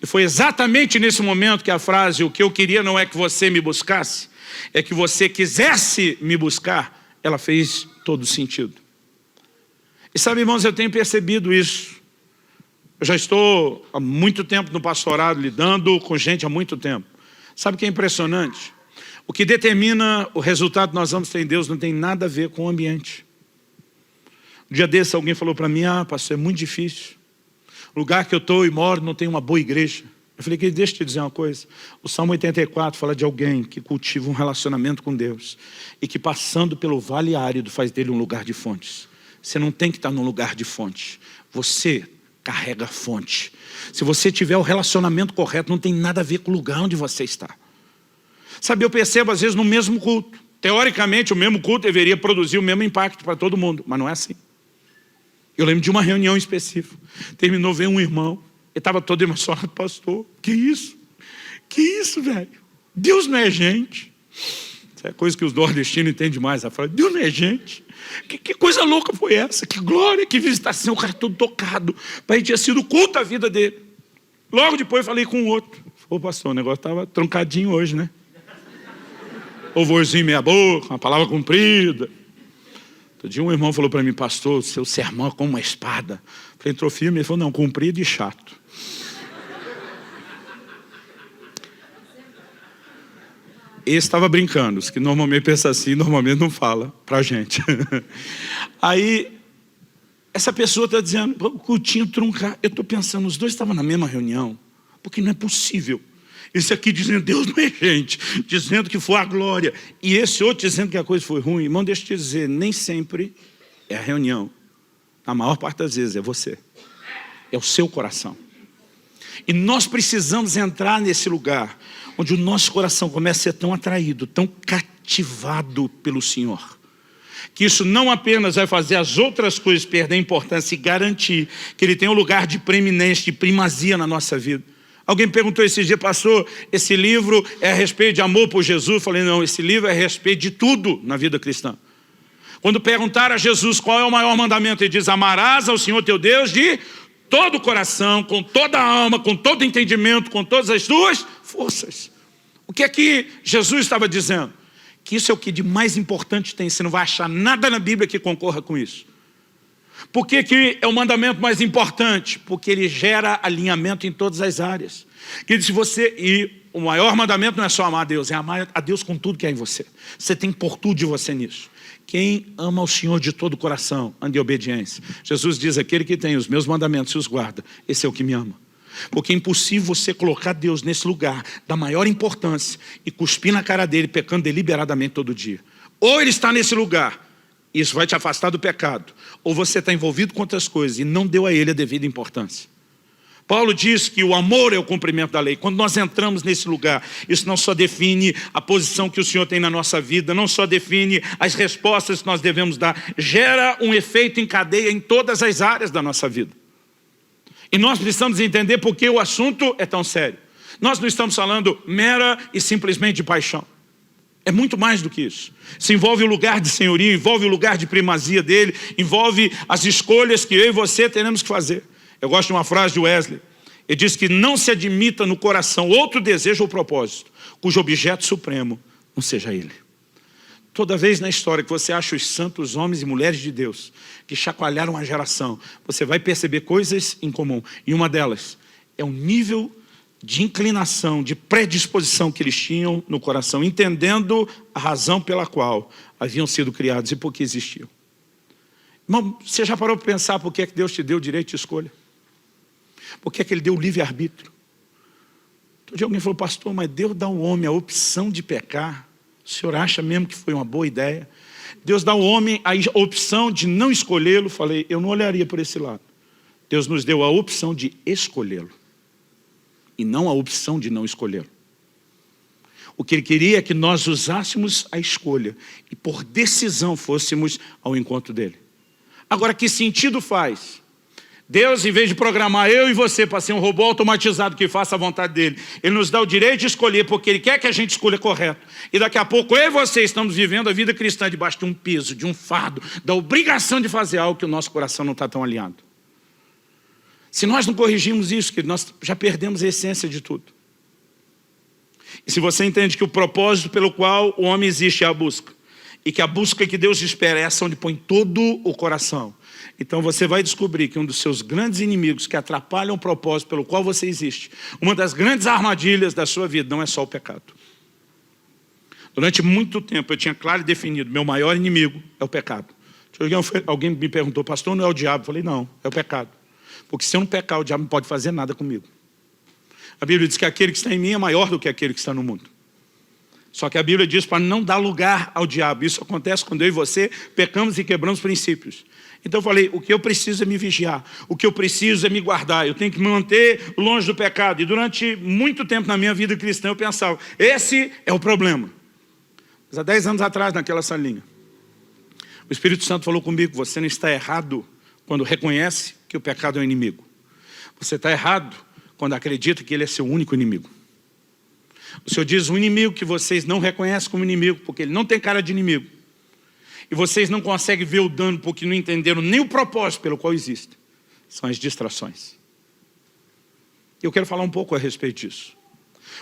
E foi exatamente nesse momento que a frase, o que eu queria não é que você me buscasse, é que você quisesse me buscar, ela fez todo sentido. E sabe, irmãos, eu tenho percebido isso. Eu já estou há muito tempo no pastorado, lidando com gente há muito tempo. Sabe o que é impressionante? O que determina o resultado que nós vamos ter em Deus não tem nada a ver com o ambiente. Um dia desse alguém falou para mim, pastor, é muito difícil. O lugar que eu estou e moro não tem uma boa igreja. Eu falei, deixa eu te dizer uma coisa. O Salmo 84 fala de alguém que cultiva um relacionamento com Deus e que passando pelo vale árido faz dele um lugar de fontes. Você não tem que estar num lugar de fonte. Você carrega fonte. Se você tiver o relacionamento correto, não tem nada a ver com o lugar onde você está. Sabe, eu percebo às vezes no mesmo culto. Teoricamente, o mesmo culto deveria produzir o mesmo impacto para todo mundo, mas não é assim. Eu lembro de uma reunião específica. Terminou, veio um irmão. Ele estava todo emocionado, pastor. Que isso? Que isso, velho? Deus não é gente. Isso é coisa que os nordestinos entendem demais. Ela fala, Deus não é gente. Que coisa louca foi essa? Que glória, que visitação. O cara todo tocado. Para ele tinha sido culto a vida dele. Logo depois eu falei com o outro. Ô pastor, o negócio estava troncadinho hoje, né? Louvorzinho meia boca, uma palavra comprida. Outro dia um irmão falou para mim, pastor, seu sermão é como uma espada. Eu falei, entrou firme, ele falou, não, comprido e chato. Esse estava brincando, os que normalmente pensam assim, normalmente não fala para a gente. Aí, essa pessoa está dizendo, o cultinho truncar. Eu estou pensando, os dois estavam na mesma reunião, porque não é possível. Esse aqui dizendo, Deus não é gente, dizendo que foi a glória. E esse outro dizendo que a coisa foi ruim. Irmão, deixa eu te dizer, nem sempre é a reunião. Na maior parte das vezes é você. É o seu coração. E nós precisamos entrar nesse lugar onde o nosso coração começa a ser tão atraído, tão cativado pelo Senhor, que isso não apenas vai fazer as outras coisas perder importância e garantir que Ele tem um lugar de preeminência, de primazia na nossa vida. Alguém me perguntou esses dias, pastor, esse livro é a respeito de amor por Jesus? Eu falei, não, esse livro é a respeito de tudo na vida cristã. Quando perguntaram a Jesus qual é o maior mandamento, ele diz, amarás ao Senhor teu Deus de todo o coração, com toda a alma, com todo o entendimento, com todas as tuas forças. O que é que Jesus estava dizendo? Que isso é o que de mais importante tem, você não vai achar nada na Bíblia que concorra com isso. Por que que é o mandamento mais importante? Porque ele gera alinhamento em todas as áreas. Que se você, e o maior mandamento não é só amar a Deus, é amar a Deus com tudo que é em você. Você tem que pôr tudo de você nisso. Quem ama o Senhor de todo o coração, anda em obediência. Jesus diz, aquele que tem os meus mandamentos e os guarda, esse é o que me ama. Porque é impossível você colocar Deus nesse lugar da maior importância e cuspir na cara dele, pecando deliberadamente todo dia. Ou ele está nesse lugar, isso vai te afastar do pecado, ou você está envolvido com outras coisas e não deu a ele a devida importância. Paulo diz que o amor é o cumprimento da lei. Quando nós entramos nesse lugar, isso não só define a posição que o Senhor tem na nossa vida, não só define as respostas que nós devemos dar, gera um efeito em cadeia em todas as áreas da nossa vida. E nós precisamos entender por que o assunto é tão sério. Nós não estamos falando mera e simplesmente de paixão. É muito mais do que isso. Se envolve o lugar de senhorio, envolve o lugar de primazia dele, envolve as escolhas que eu e você teremos que fazer. Eu gosto de uma frase de Wesley. Ele diz que não se admita no coração outro desejo ou propósito, cujo objeto supremo não seja ele. Toda vez na história que você acha os santos homens e mulheres de Deus que chacoalharam a geração, você vai perceber coisas em comum. E uma delas é o nível de inclinação, de predisposição que eles tinham no coração, entendendo a razão pela qual haviam sido criados e por que existiam. Irmão, você já parou para pensar por que é que Deus te deu o direito de escolha? Por que é que Ele deu o livre-arbítrio? Todo dia alguém falou, pastor, mas Deus dá ao homem a opção de pecar. O senhor acha mesmo que foi uma boa ideia? Deus dá ao homem a opção de não escolhê-lo. Falei, eu não olharia por esse lado. Deus nos deu a opção de escolhê-lo. E não a opção de não escolhê-lo. O que Ele queria é que nós usássemos a escolha. E por decisão fôssemos ao encontro dEle. Agora, que sentido faz? Deus, em vez de programar eu e você para ser um robô automatizado que faça a vontade dele, Ele nos dá o direito de escolher, porque Ele quer que a gente escolha correto. E daqui a pouco eu e você estamos vivendo a vida cristã debaixo de um peso, de um fardo, da obrigação de fazer algo que o nosso coração não está tão alinhado. Se nós não corrigirmos isso, que nós já perdemos a essência de tudo. E se você entende que o propósito pelo qual o homem existe é a busca, e que a busca que Deus espera é essa onde põe todo o coração, então você vai descobrir que um dos seus grandes inimigos que atrapalham o propósito pelo qual você existe, uma das grandes armadilhas da sua vida não é só o pecado. Durante muito tempo eu tinha claro e definido, meu maior inimigo é o pecado. Alguém me perguntou, pastor, não é o diabo? Eu falei, não, é o pecado. Porque se eu não pecar, o diabo não pode fazer nada comigo. A Bíblia diz que aquele que está em mim é maior do que aquele que está no mundo. Só que a Bíblia diz para não dar lugar ao diabo. Isso acontece quando eu e você pecamos e quebramos princípios. Então eu falei, o que eu preciso é me vigiar. O que eu preciso é me guardar. Eu tenho que me manter longe do pecado. E durante muito tempo na minha vida cristã eu pensava, esse é o problema. Mas há 10 anos atrás, naquela salinha, o Espírito Santo falou comigo, você não está errado quando reconhece que o pecado é um inimigo. Você está errado quando acredita que ele é seu único inimigo. O Senhor diz, um inimigo que vocês não reconhecem como inimigo, porque ele não tem cara de inimigo. E vocês não conseguem ver o dano porque não entenderam nem o propósito pelo qual existe. São as distrações. Eu quero falar um pouco a respeito disso.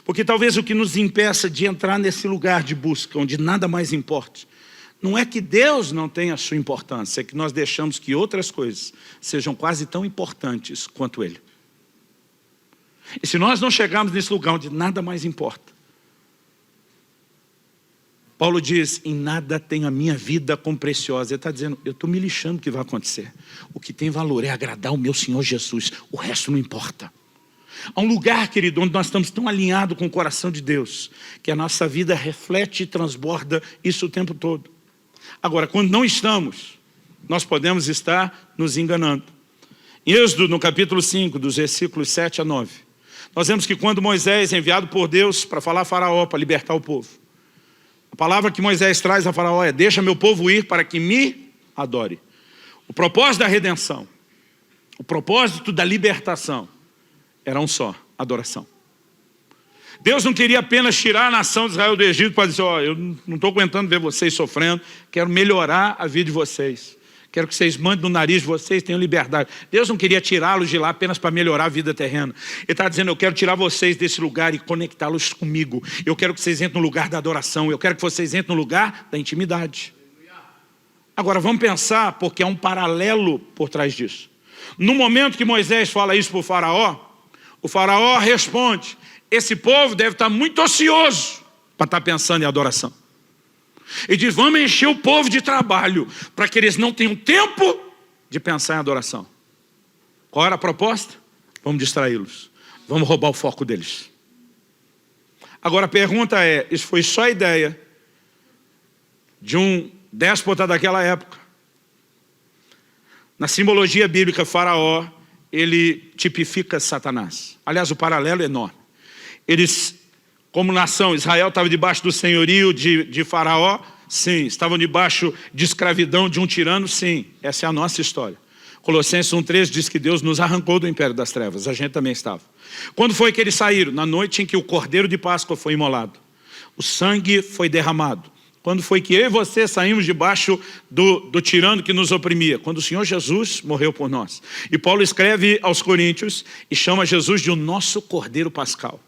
Porque talvez o que nos impeça de entrar nesse lugar de busca, onde nada mais importa, não é que Deus não tenha a sua importância, é que nós deixamos que outras coisas sejam quase tão importantes quanto Ele. E se nós não chegarmos nesse lugar onde nada mais importa, Paulo diz, em nada tenho a minha vida como preciosa. Ele está dizendo, eu estou me lixando do que vai acontecer. O que tem valor é agradar o meu Senhor Jesus. O resto não importa. Há um lugar, querido, onde nós estamos tão alinhados com o coração de Deus, que a nossa vida reflete e transborda isso o tempo todo. Agora, quando não estamos, nós podemos estar nos enganando. Em Êxodo, no capítulo 5, dos versículos 7 a 9, nós vemos que quando Moisés é enviado por Deus para falar a Faraó, para libertar o povo, a palavra que Moisés traz a Faraó é, deixa meu povo ir para que me adore. O propósito da redenção, o propósito da libertação, era um só, adoração. Deus não queria apenas tirar a nação de Israel do Egito para dizer, eu não estou aguentando ver vocês sofrendo, quero melhorar a vida de vocês. Quero que vocês mandem no nariz de vocês, tenham liberdade. Deus não queria tirá-los de lá apenas para melhorar a vida terrena. Ele está dizendo, eu quero tirar vocês desse lugar e conectá-los comigo. Eu quero que vocês entrem no lugar da adoração. Eu quero que vocês entrem no lugar da intimidade. Agora, vamos pensar, porque há um paralelo por trás disso. No momento que Moisés fala isso para o faraó responde, esse povo deve estar muito ocioso para estar pensando em adoração. E diz, vamos encher o povo de trabalho, para que eles não tenham tempo de pensar em adoração. Qual era a proposta? Vamos distraí-los. Vamos roubar o foco deles. Agora a pergunta é, isso foi só a ideia de um déspota daquela época? Na simbologia bíblica, Faraó, ele tipifica Satanás. Aliás, o paralelo é enorme. Eles, como nação, Israel estava debaixo do senhorio de Faraó? Sim. Estavam debaixo de escravidão de um tirano? Sim. Essa é a nossa história. Colossenses 1,3 diz que Deus nos arrancou do império das trevas. A gente também estava. Quando foi que eles saíram? Na noite em que o cordeiro de Páscoa foi imolado. O sangue foi derramado. Quando foi que eu e você saímos debaixo do tirano que nos oprimia? Quando o Senhor Jesus morreu por nós. E Paulo escreve aos Coríntios e chama Jesus de o nosso cordeiro pascal.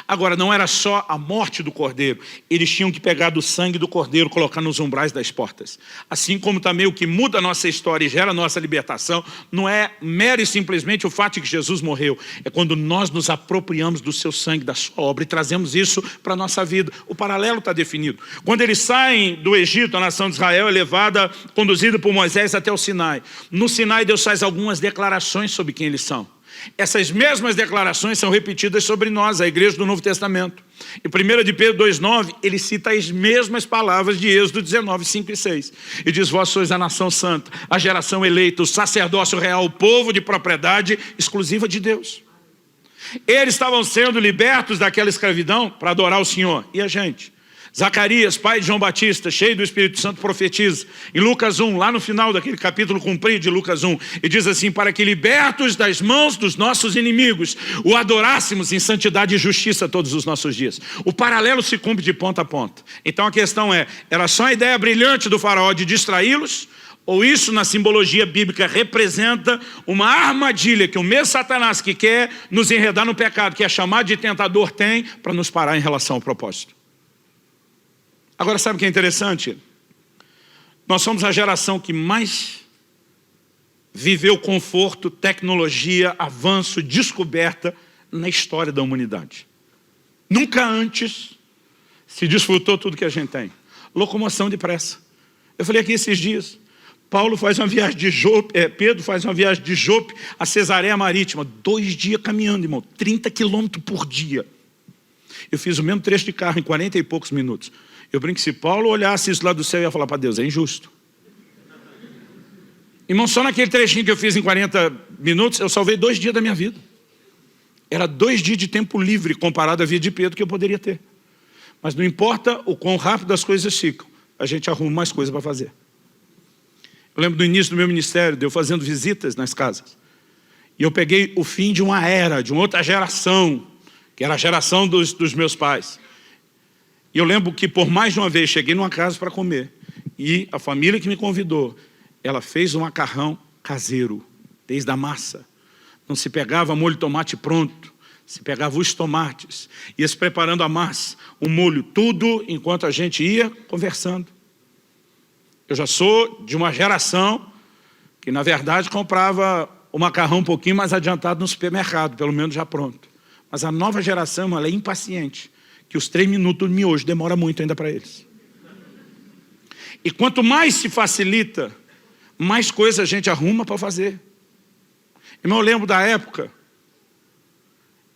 Agora, não era só a morte do cordeiro. Eles tinham que pegar do sangue do cordeiro, colocar nos umbrais das portas. Assim como também o que muda a nossa história e gera a nossa libertação, não é mero e simplesmente o fato de que Jesus morreu. É quando nós nos apropriamos do seu sangue, da sua obra, e trazemos isso para a nossa vida. O paralelo está definido. Quando eles saem do Egito, a nação de Israel é levada, conduzida por Moisés até o Sinai. No Sinai, Deus faz algumas declarações sobre quem eles são. Essas mesmas declarações são repetidas sobre nós, a igreja do Novo Testamento. Em 1 de Pedro 2,9, ele cita as mesmas palavras de Êxodo 19, 5 e 6. E diz, vós sois a nação santa, a geração eleita, o sacerdócio real, o povo de propriedade exclusiva de Deus. Eles estavam sendo libertos daquela escravidão para adorar o Senhor. E a gente? Zacarias, pai de João Batista, cheio do Espírito Santo, profetiza. Em Lucas 1, lá no final daquele capítulo comprido de Lucas 1, e diz assim, para que libertos das mãos dos nossos inimigos, o adorássemos em santidade e justiça todos os nossos dias. O paralelo se cumpre de ponta a ponta. Então a questão é, era só a ideia brilhante do faraó de distraí-los? Ou isso na simbologia bíblica representa uma armadilha que o mesmo Satanás que quer nos enredar no pecado, que é chamado de tentador, tem para nos parar em relação ao propósito? Agora, sabe o que é interessante? Nós somos a geração que mais viveu conforto, tecnologia, avanço, descoberta na história da humanidade. Nunca antes se desfrutou tudo que a gente tem. Locomoção depressa. Eu falei aqui esses dias, Paulo faz uma viagem de Jope, Pedro faz uma viagem de Jope a Cesareia Marítima, 2 dias caminhando, irmão, 30 quilômetros por dia. Eu fiz o mesmo trecho de carro em 40 e poucos minutos. Eu brinco que se Paulo olhasse isso lá do céu, eu ia falar para Deus, é injusto. Irmão, só naquele trechinho que eu fiz em 40 minutos, eu salvei 2 dias da minha vida. Era 2 dias de tempo livre comparado à vida de Pedro que eu poderia ter. Mas não importa o quão rápido as coisas ficam, a gente arruma mais coisas para fazer. Eu lembro do início do meu ministério, de eu fazendo visitas nas casas. E eu peguei o fim de uma era, de uma outra geração, que era a geração dos meus pais. E eu lembro que por mais de uma vez cheguei numa casa para comer. E a família que me convidou, ela fez um macarrão caseiro, desde a massa. Não se pegava molho de tomate pronto, se pegava os tomates. Ia se preparando a massa, o molho, tudo enquanto a gente ia conversando. Eu já sou de uma geração que na verdade comprava o macarrão um pouquinho mais adiantado no supermercado, pelo menos já pronto. Mas a nova geração, ela é impaciente. Que os 3 minutos de miojo demora muito ainda para eles. E quanto mais se facilita, mais coisa a gente arruma para fazer. Irmão, eu lembro da época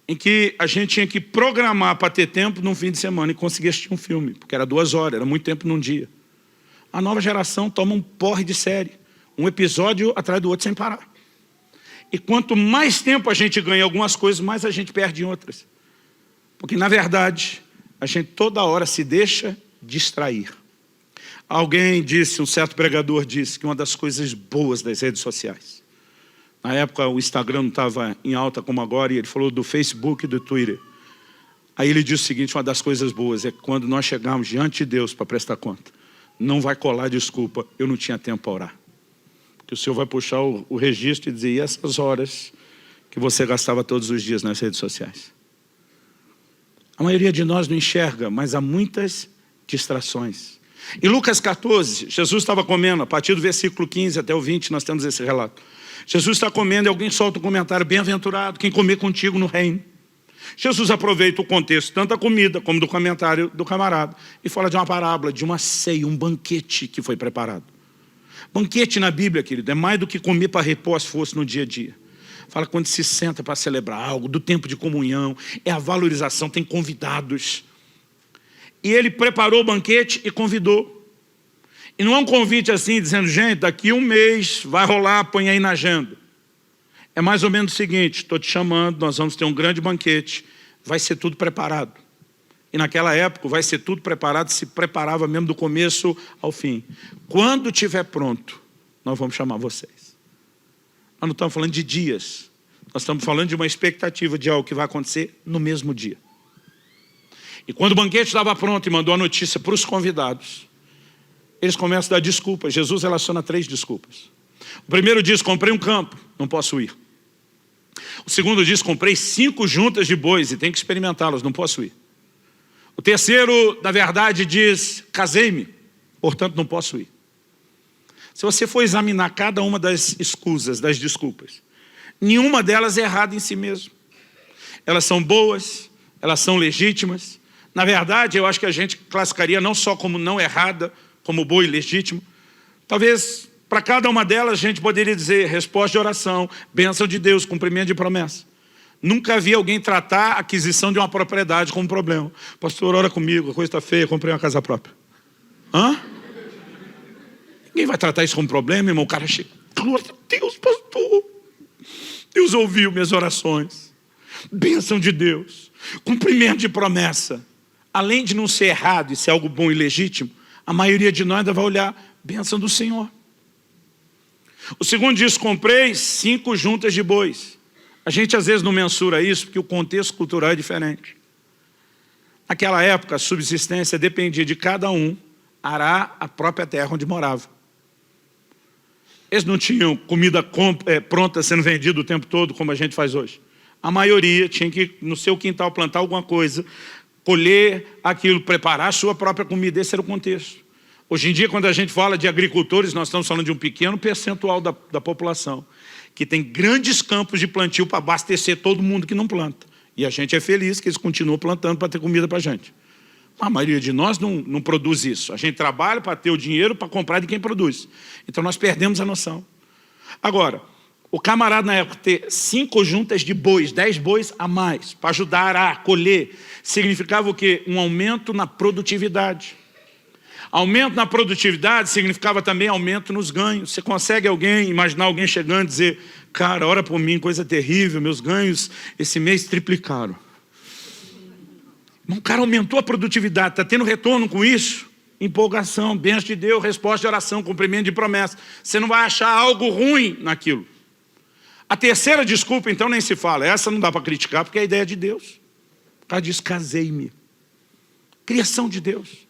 em que a gente tinha que programar para ter tempo num fim de semana e conseguir assistir um filme, porque era 2 horas, era muito tempo num dia. A nova geração toma um porre de série, um episódio atrás do outro sem parar. E quanto mais tempo a gente ganha em algumas coisas, mais a gente perde em outras. Porque, na verdade, a gente toda hora se deixa distrair. Alguém disse, um certo pregador disse, que uma das coisas boas das redes sociais. Na época, o Instagram não estava em alta como agora, e ele falou do Facebook e do Twitter. Aí ele diz o seguinte, uma das coisas boas é que quando nós chegarmos diante de Deus para prestar conta, não vai colar desculpa, eu não tinha tempo para orar. Porque o Senhor vai puxar o registro e dizer, e essas horas que você gastava todos os dias nas redes sociais? A maioria de nós não enxerga, mas há muitas distrações. Em Lucas 14, Jesus estava comendo, a partir do versículo 15 até o 20, nós temos esse relato. Jesus está comendo e alguém solta um comentário, bem-aventurado quem comer contigo no reino. Jesus aproveita o contexto, tanto da comida como do comentário do camarada, e fala de uma parábola, de uma ceia, um banquete que foi preparado. Banquete na Bíblia, querido, é mais do que comer para repor as forças no dia a dia. Fala quando se senta para celebrar algo, do tempo de comunhão, é a valorização, tem convidados. E ele preparou o banquete e convidou. E não é um convite assim, dizendo, gente, daqui um mês vai rolar, põe aí na agenda. É mais ou menos o seguinte, estou te chamando, nós vamos ter um grande banquete, vai ser tudo preparado. E naquela época, vai ser tudo preparado, se preparava mesmo do começo ao fim. Quando estiver pronto, nós vamos chamar vocês. Nós não estamos falando de dias, nós estamos falando de uma expectativa de algo que vai acontecer no mesmo dia. E quando o banquete estava pronto e mandou a notícia para os convidados, eles começam a dar desculpas. Jesus relaciona 3 desculpas. O primeiro diz, comprei um campo, não posso ir. O segundo diz, comprei 5 juntas de bois e tenho que experimentá-las, não posso ir. O terceiro, na verdade, diz, casei-me, portanto não posso ir. Se você for examinar cada uma das escusas, das desculpas, nenhuma delas é errada em si mesmo. Elas são boas, elas são legítimas. Na verdade, eu acho que a gente classificaria não só como não errada, como boa e legítimo. Talvez para cada uma delas a gente poderia dizer resposta de oração, bênção de Deus, cumprimento de promessa. Nunca vi alguém tratar a aquisição de uma propriedade como problema. Pastor, ora comigo, a coisa está feia, comprei uma casa própria. Hã? Ninguém vai tratar isso como problema, irmão. O cara chega, glória a Deus, pastor. Deus ouviu minhas orações. Bênção de Deus, cumprimento de promessa. Além de não ser errado e ser algo bom e legítimo, a maioria de nós ainda vai olhar, bênção do Senhor. O segundo diz, comprei 5 juntas de bois. A gente às vezes não mensura isso porque o contexto cultural é diferente. Naquela época, a subsistência dependia de cada um arar a própria terra onde morava. Eles não tinham comida pronta sendo vendida o tempo todo, como a gente faz hoje. A maioria tinha que, no seu quintal, plantar alguma coisa, colher aquilo, preparar a sua própria comida. Esse era o contexto. Hoje em dia, quando a gente fala de agricultores, nós estamos falando de um pequeno percentual da população, que tem grandes campos de plantio para abastecer todo mundo que não planta. E a gente é feliz que eles continuam plantando para ter comida para a gente. A maioria de nós não produz isso. A gente trabalha para ter o dinheiro para comprar de quem produz. Então nós perdemos a noção. Agora, o camarada na época ter 5 juntas de bois, 10 bois a mais, para ajudar a colher, significava o quê? Um aumento na produtividade. Aumento na produtividade significava também aumento nos ganhos. Você consegue imaginar alguém chegando e dizer, cara, ora por mim, coisa terrível, meus ganhos esse mês triplicaram. O cara aumentou a produtividade, está tendo retorno com isso? Empolgação, bênção de Deus, resposta de oração, cumprimento de promessa. Você não vai achar algo ruim naquilo. A terceira desculpa, então, nem se fala. Essa não dá para criticar, porque é a ideia de Deus. O cara diz, casei-me. Criação de Deus.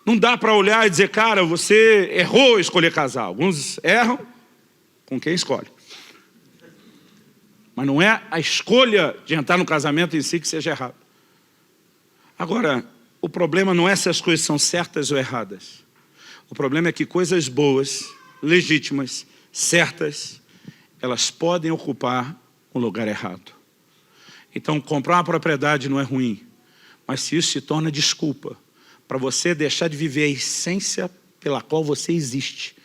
Não dá para olhar e dizer, cara, você errou ao escolher casar. Alguns erram com quem escolhe. Mas não é a escolha de entrar no casamento em si que seja errado. Agora, o problema não é se as coisas são certas ou erradas. O problema é que coisas boas, legítimas, certas, elas podem ocupar um lugar errado. Então, comprar uma propriedade não é ruim, mas se isso se torna desculpa para você deixar de viver a essência pela qual você existe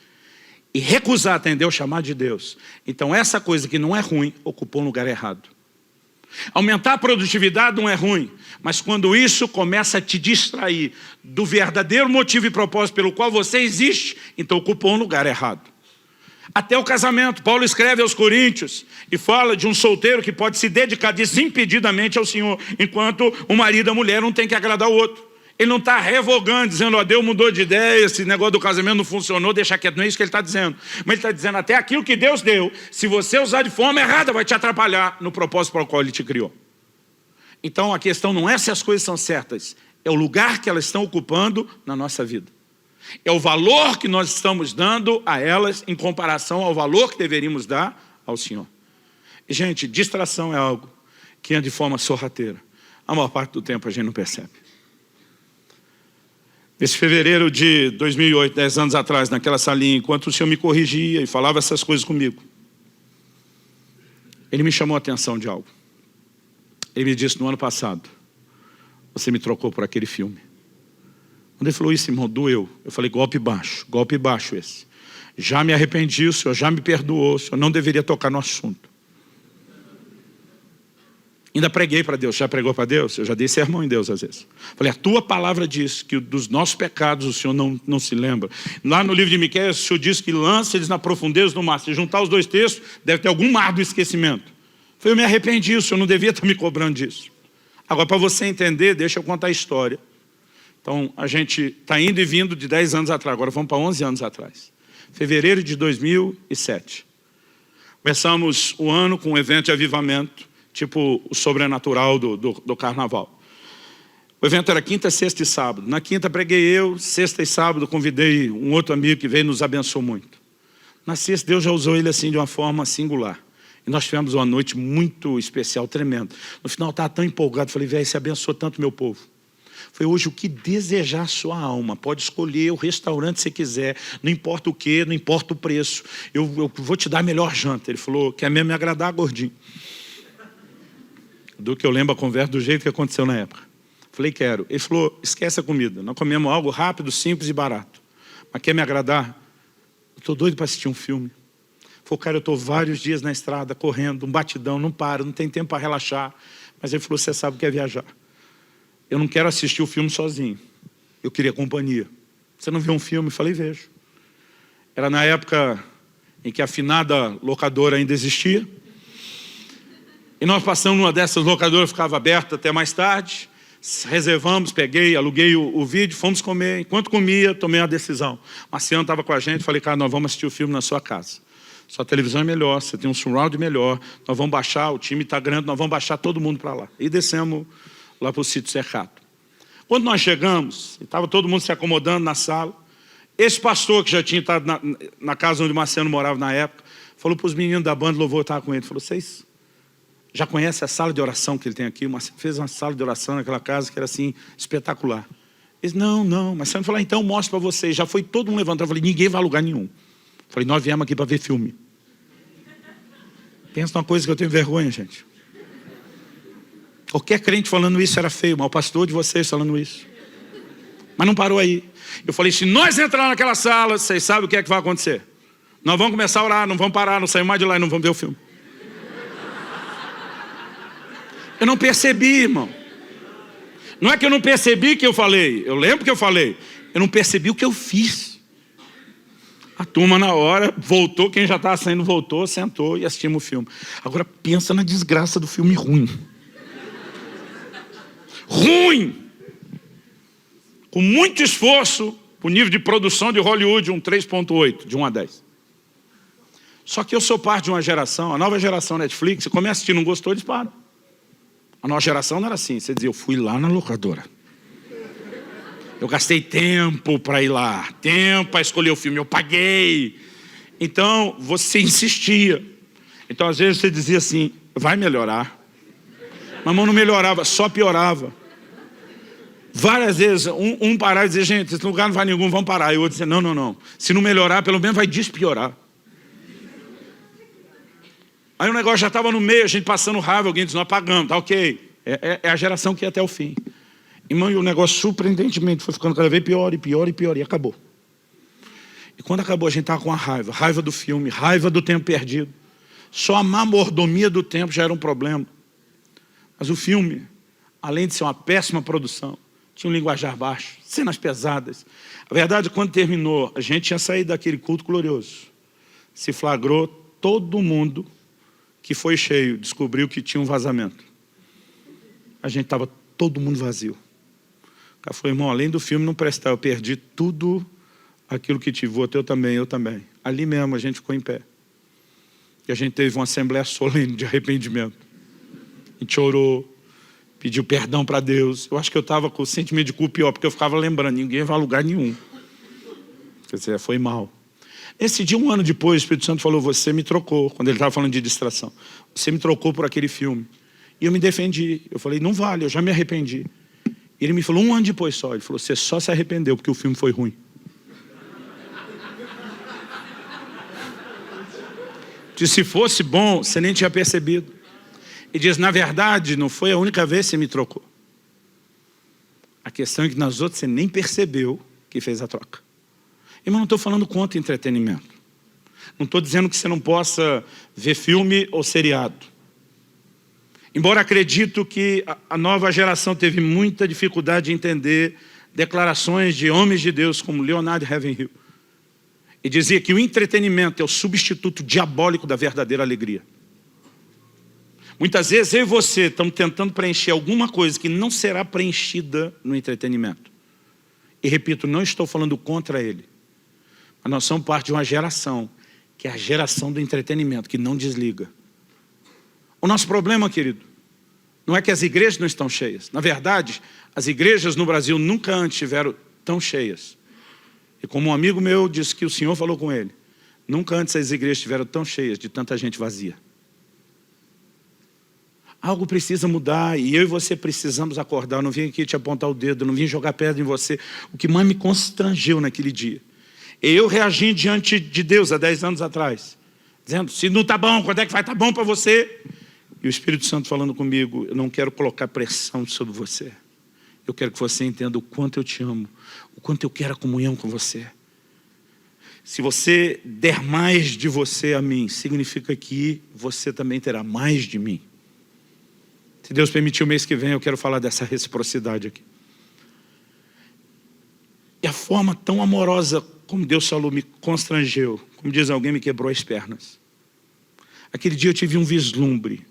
e recusar atender o chamado de Deus, então essa coisa que não é ruim ocupou um lugar errado. Aumentar a produtividade não é ruim, mas quando isso começa a te distrair do verdadeiro motivo e propósito pelo qual você existe, então ocupou um lugar errado. Até o casamento, Paulo escreve aos Coríntios e fala de um solteiro que pode se dedicar desimpedidamente ao Senhor, enquanto o marido e a mulher não tem que agradar o outro. Ele não está revogando, dizendo, ó, Deus mudou de ideia, esse negócio do casamento não funcionou, deixa quieto, não é isso que ele está dizendo. Mas ele está dizendo, até aquilo que Deus deu, se você usar de forma errada, vai te atrapalhar no propósito para o qual Ele te criou. Então a questão não é se as coisas são certas, é o lugar que elas estão ocupando na nossa vida. É o valor que nós estamos dando a elas em comparação ao valor que deveríamos dar ao Senhor. E, gente, distração é algo que anda de forma sorrateira. A maior parte do tempo a gente não percebe. Nesse fevereiro de 2008, 10 anos atrás, naquela salinha, enquanto o Senhor me corrigia e falava essas coisas comigo, Ele me chamou a atenção de algo. Ele me disse: no ano passado, você me trocou por aquele filme. Quando ele falou isso, irmão, doeu. Eu falei: golpe baixo esse. Já me arrependi, o Senhor já me perdoou, o Senhor não deveria tocar no assunto. Ainda preguei para Deus. Já pregou para Deus? Eu já dei sermão em Deus às vezes. Falei: a tua palavra diz que dos nossos pecados o Senhor não se lembra. Lá no livro de Miqueias, o Senhor diz que lança eles na profundeza do mar. Se juntar os dois textos, deve ter algum mar do esquecimento. Falei: eu me arrependi, o Senhor não devia estar me cobrando disso. Agora, para você entender, deixa eu contar a história. Então, a gente está indo e vindo de 10 anos atrás, agora vamos para 11 anos atrás. Fevereiro de 2007. Começamos o ano com um evento de avivamento, tipo o sobrenatural do carnaval. O evento era quinta, sexta e sábado. Na quinta preguei eu, sexta e sábado convidei um outro amigo que veio e nos abençoou muito. Na sexta Deus já usou ele assim de uma forma singular. E nós tivemos uma noite muito especial, tremenda. No final eu estava tão empolgado, falei: velho, você abençoou tanto meu povo. Foi hoje o que desejar a sua alma. Pode escolher o restaurante que você quiser. Não importa o que, não importa o preço. Eu vou te dar a melhor janta. Ele falou: quer mesmo me agradar, gordinho? Do que eu lembro a conversa do jeito que aconteceu na época. Falei: quero. Ele falou: esquece a comida. Nós comemos algo rápido, simples e barato. Mas quer me agradar? Eu estou doido para assistir um filme. Falei: cara, eu estou vários dias na estrada, correndo, um batidão, não paro, não tem tempo para relaxar. Mas ele falou: você sabe o que é viajar. Eu não quero assistir o filme sozinho. Eu queria companhia. Você não viu um filme? Falei: vejo. Era na época em que a afinada locadora ainda existia. E nós passamos numa dessas locadoras, ficava aberta até mais tarde. Reservamos, peguei, aluguei o vídeo, fomos comer. Enquanto comia, tomei uma decisão. Marciano estava com a gente, falei: cara, nós vamos assistir o filme na sua casa. Sua televisão é melhor, você tem um surround melhor. Nós vamos baixar, o time está grande, nós vamos baixar todo mundo para lá. E descemos lá para o sítio cercado. Quando nós chegamos, estava todo mundo se acomodando na sala. Esse pastor que já tinha estado na casa onde o Marciano morava na época, falou para os meninos da banda, louvor, estava com ele, falou: vocês já conhecem a sala de oração que ele tem aqui? O Marciano fez uma sala de oração naquela casa que era assim, espetacular. Eles: não. Marciano falou: então mostra para vocês. Já foi todo mundo levantado. Eu falei: ninguém vai a lugar nenhum. Eu falei: nós viemos aqui para ver filme. Pensa numa coisa que eu tenho vergonha, gente. Qualquer crente falando isso era feio, mas o pastor de vocês falando isso. Mas não parou aí. Eu falei: se nós entrar naquela sala, vocês sabem o que é que vai acontecer. Nós vamos começar a orar, não vamos parar, não saímos mais de lá e não vamos ver o filme. Eu não percebi, irmão. Não é que eu não percebi que eu falei. Eu lembro que eu falei. Eu não percebi o que eu fiz. A turma na hora voltou, quem já estava saindo voltou, sentou e assistimos o filme. Agora pensa na desgraça do filme ruim. Ruim! Com muito esforço, o nível de produção de Hollywood, um 3.8, de 1 a 10. Só que eu sou parte de uma geração, a nova geração Netflix, você começa a assistir, não gostou, eles param. A nova geração não era assim, você dizia: eu fui lá na locadora. Eu gastei tempo para ir lá, tempo para escolher o filme, eu paguei. Então, você insistia. Então, às vezes, você dizia assim: vai melhorar. Mas não melhorava, só piorava. Várias vezes, um parava e dizia: gente, esse lugar não vai nenhum, vamos parar. E o outro dizia: não. Se não melhorar, pelo menos vai despiorar. Aí o negócio já estava no meio, a gente passando raiva, alguém disse: nós pagamos, tá ok. É a geração que ia até o fim. Irmão, e o negócio surpreendentemente foi ficando cada vez pior, e acabou. E quando acabou, a gente estava com a raiva do filme, raiva do tempo perdido. Só a má mordomia do tempo já era um problema. Mas o filme, além de ser uma péssima produção, tinha um linguajar baixo, cenas pesadas. A verdade, quando terminou, a gente tinha saído daquele culto glorioso. Se flagrou, todo mundo que foi cheio descobriu que tinha um vazamento. A gente estava todo mundo vazio. O cara falou: irmão, além do filme não prestar, eu perdi tudo aquilo que tive. Eu também. Ali mesmo a gente ficou em pé. E a gente teve uma assembleia solene de arrependimento. A gente orou, pediu perdão para Deus. Eu acho que eu estava com o sentimento de culpa pior, porque eu ficava lembrando, ninguém vai a lugar nenhum. Quer dizer, foi mal. Esse dia, um ano depois, o Espírito Santo falou, você me trocou, quando ele estava falando de distração. Você me trocou por aquele filme. E eu me defendi. Eu falei, não vale, eu já me arrependi. E ele me falou, um ano depois só, ele falou, você só se arrependeu porque o filme foi ruim. Disse, se fosse bom, você nem tinha percebido. E diz, na verdade, não foi a única vez que você me trocou. A questão é que nas outras você nem percebeu que fez a troca. Irmão, não estou falando contra entretenimento. Não estou dizendo que você não possa ver filme ou seriado. Embora acredito que a nova geração teve muita dificuldade de entender declarações de homens de Deus como Leonardo Ravenhill. E dizia que o entretenimento é o substituto diabólico da verdadeira alegria. Muitas vezes eu e você estamos tentando preencher alguma coisa que não será preenchida no entretenimento. E repito, não estou falando contra ele. Mas nós somos parte de uma geração, que é a geração do entretenimento, que não desliga. O nosso problema, querido, não é que as igrejas não estão cheias. Na verdade, as igrejas no Brasil nunca antes estiveram tão cheias. E como um amigo meu disse que o Senhor falou com ele, nunca antes as igrejas estiveram tão cheias de tanta gente vazia. Algo precisa mudar e eu e você precisamos acordar. Eu não vim aqui te apontar o dedo, eu não vim jogar pedra em você. O que mais me constrangeu naquele dia é eu reagindo diante de Deus há 10 anos atrás, dizendo, se não está bom, quando é que vai estar bom para você? E o Espírito Santo falando comigo, eu não quero colocar pressão sobre você. Eu quero que você entenda o quanto eu te amo, o quanto eu quero a comunhão com você. Se você der mais de você a mim, significa que você também terá mais de mim. Se Deus permitir, o mês que vem eu quero falar dessa reciprocidade aqui. E a forma tão amorosa como Deus falou me constrangeu. Como diz alguém, me quebrou as pernas. Aquele dia eu tive um vislumbre,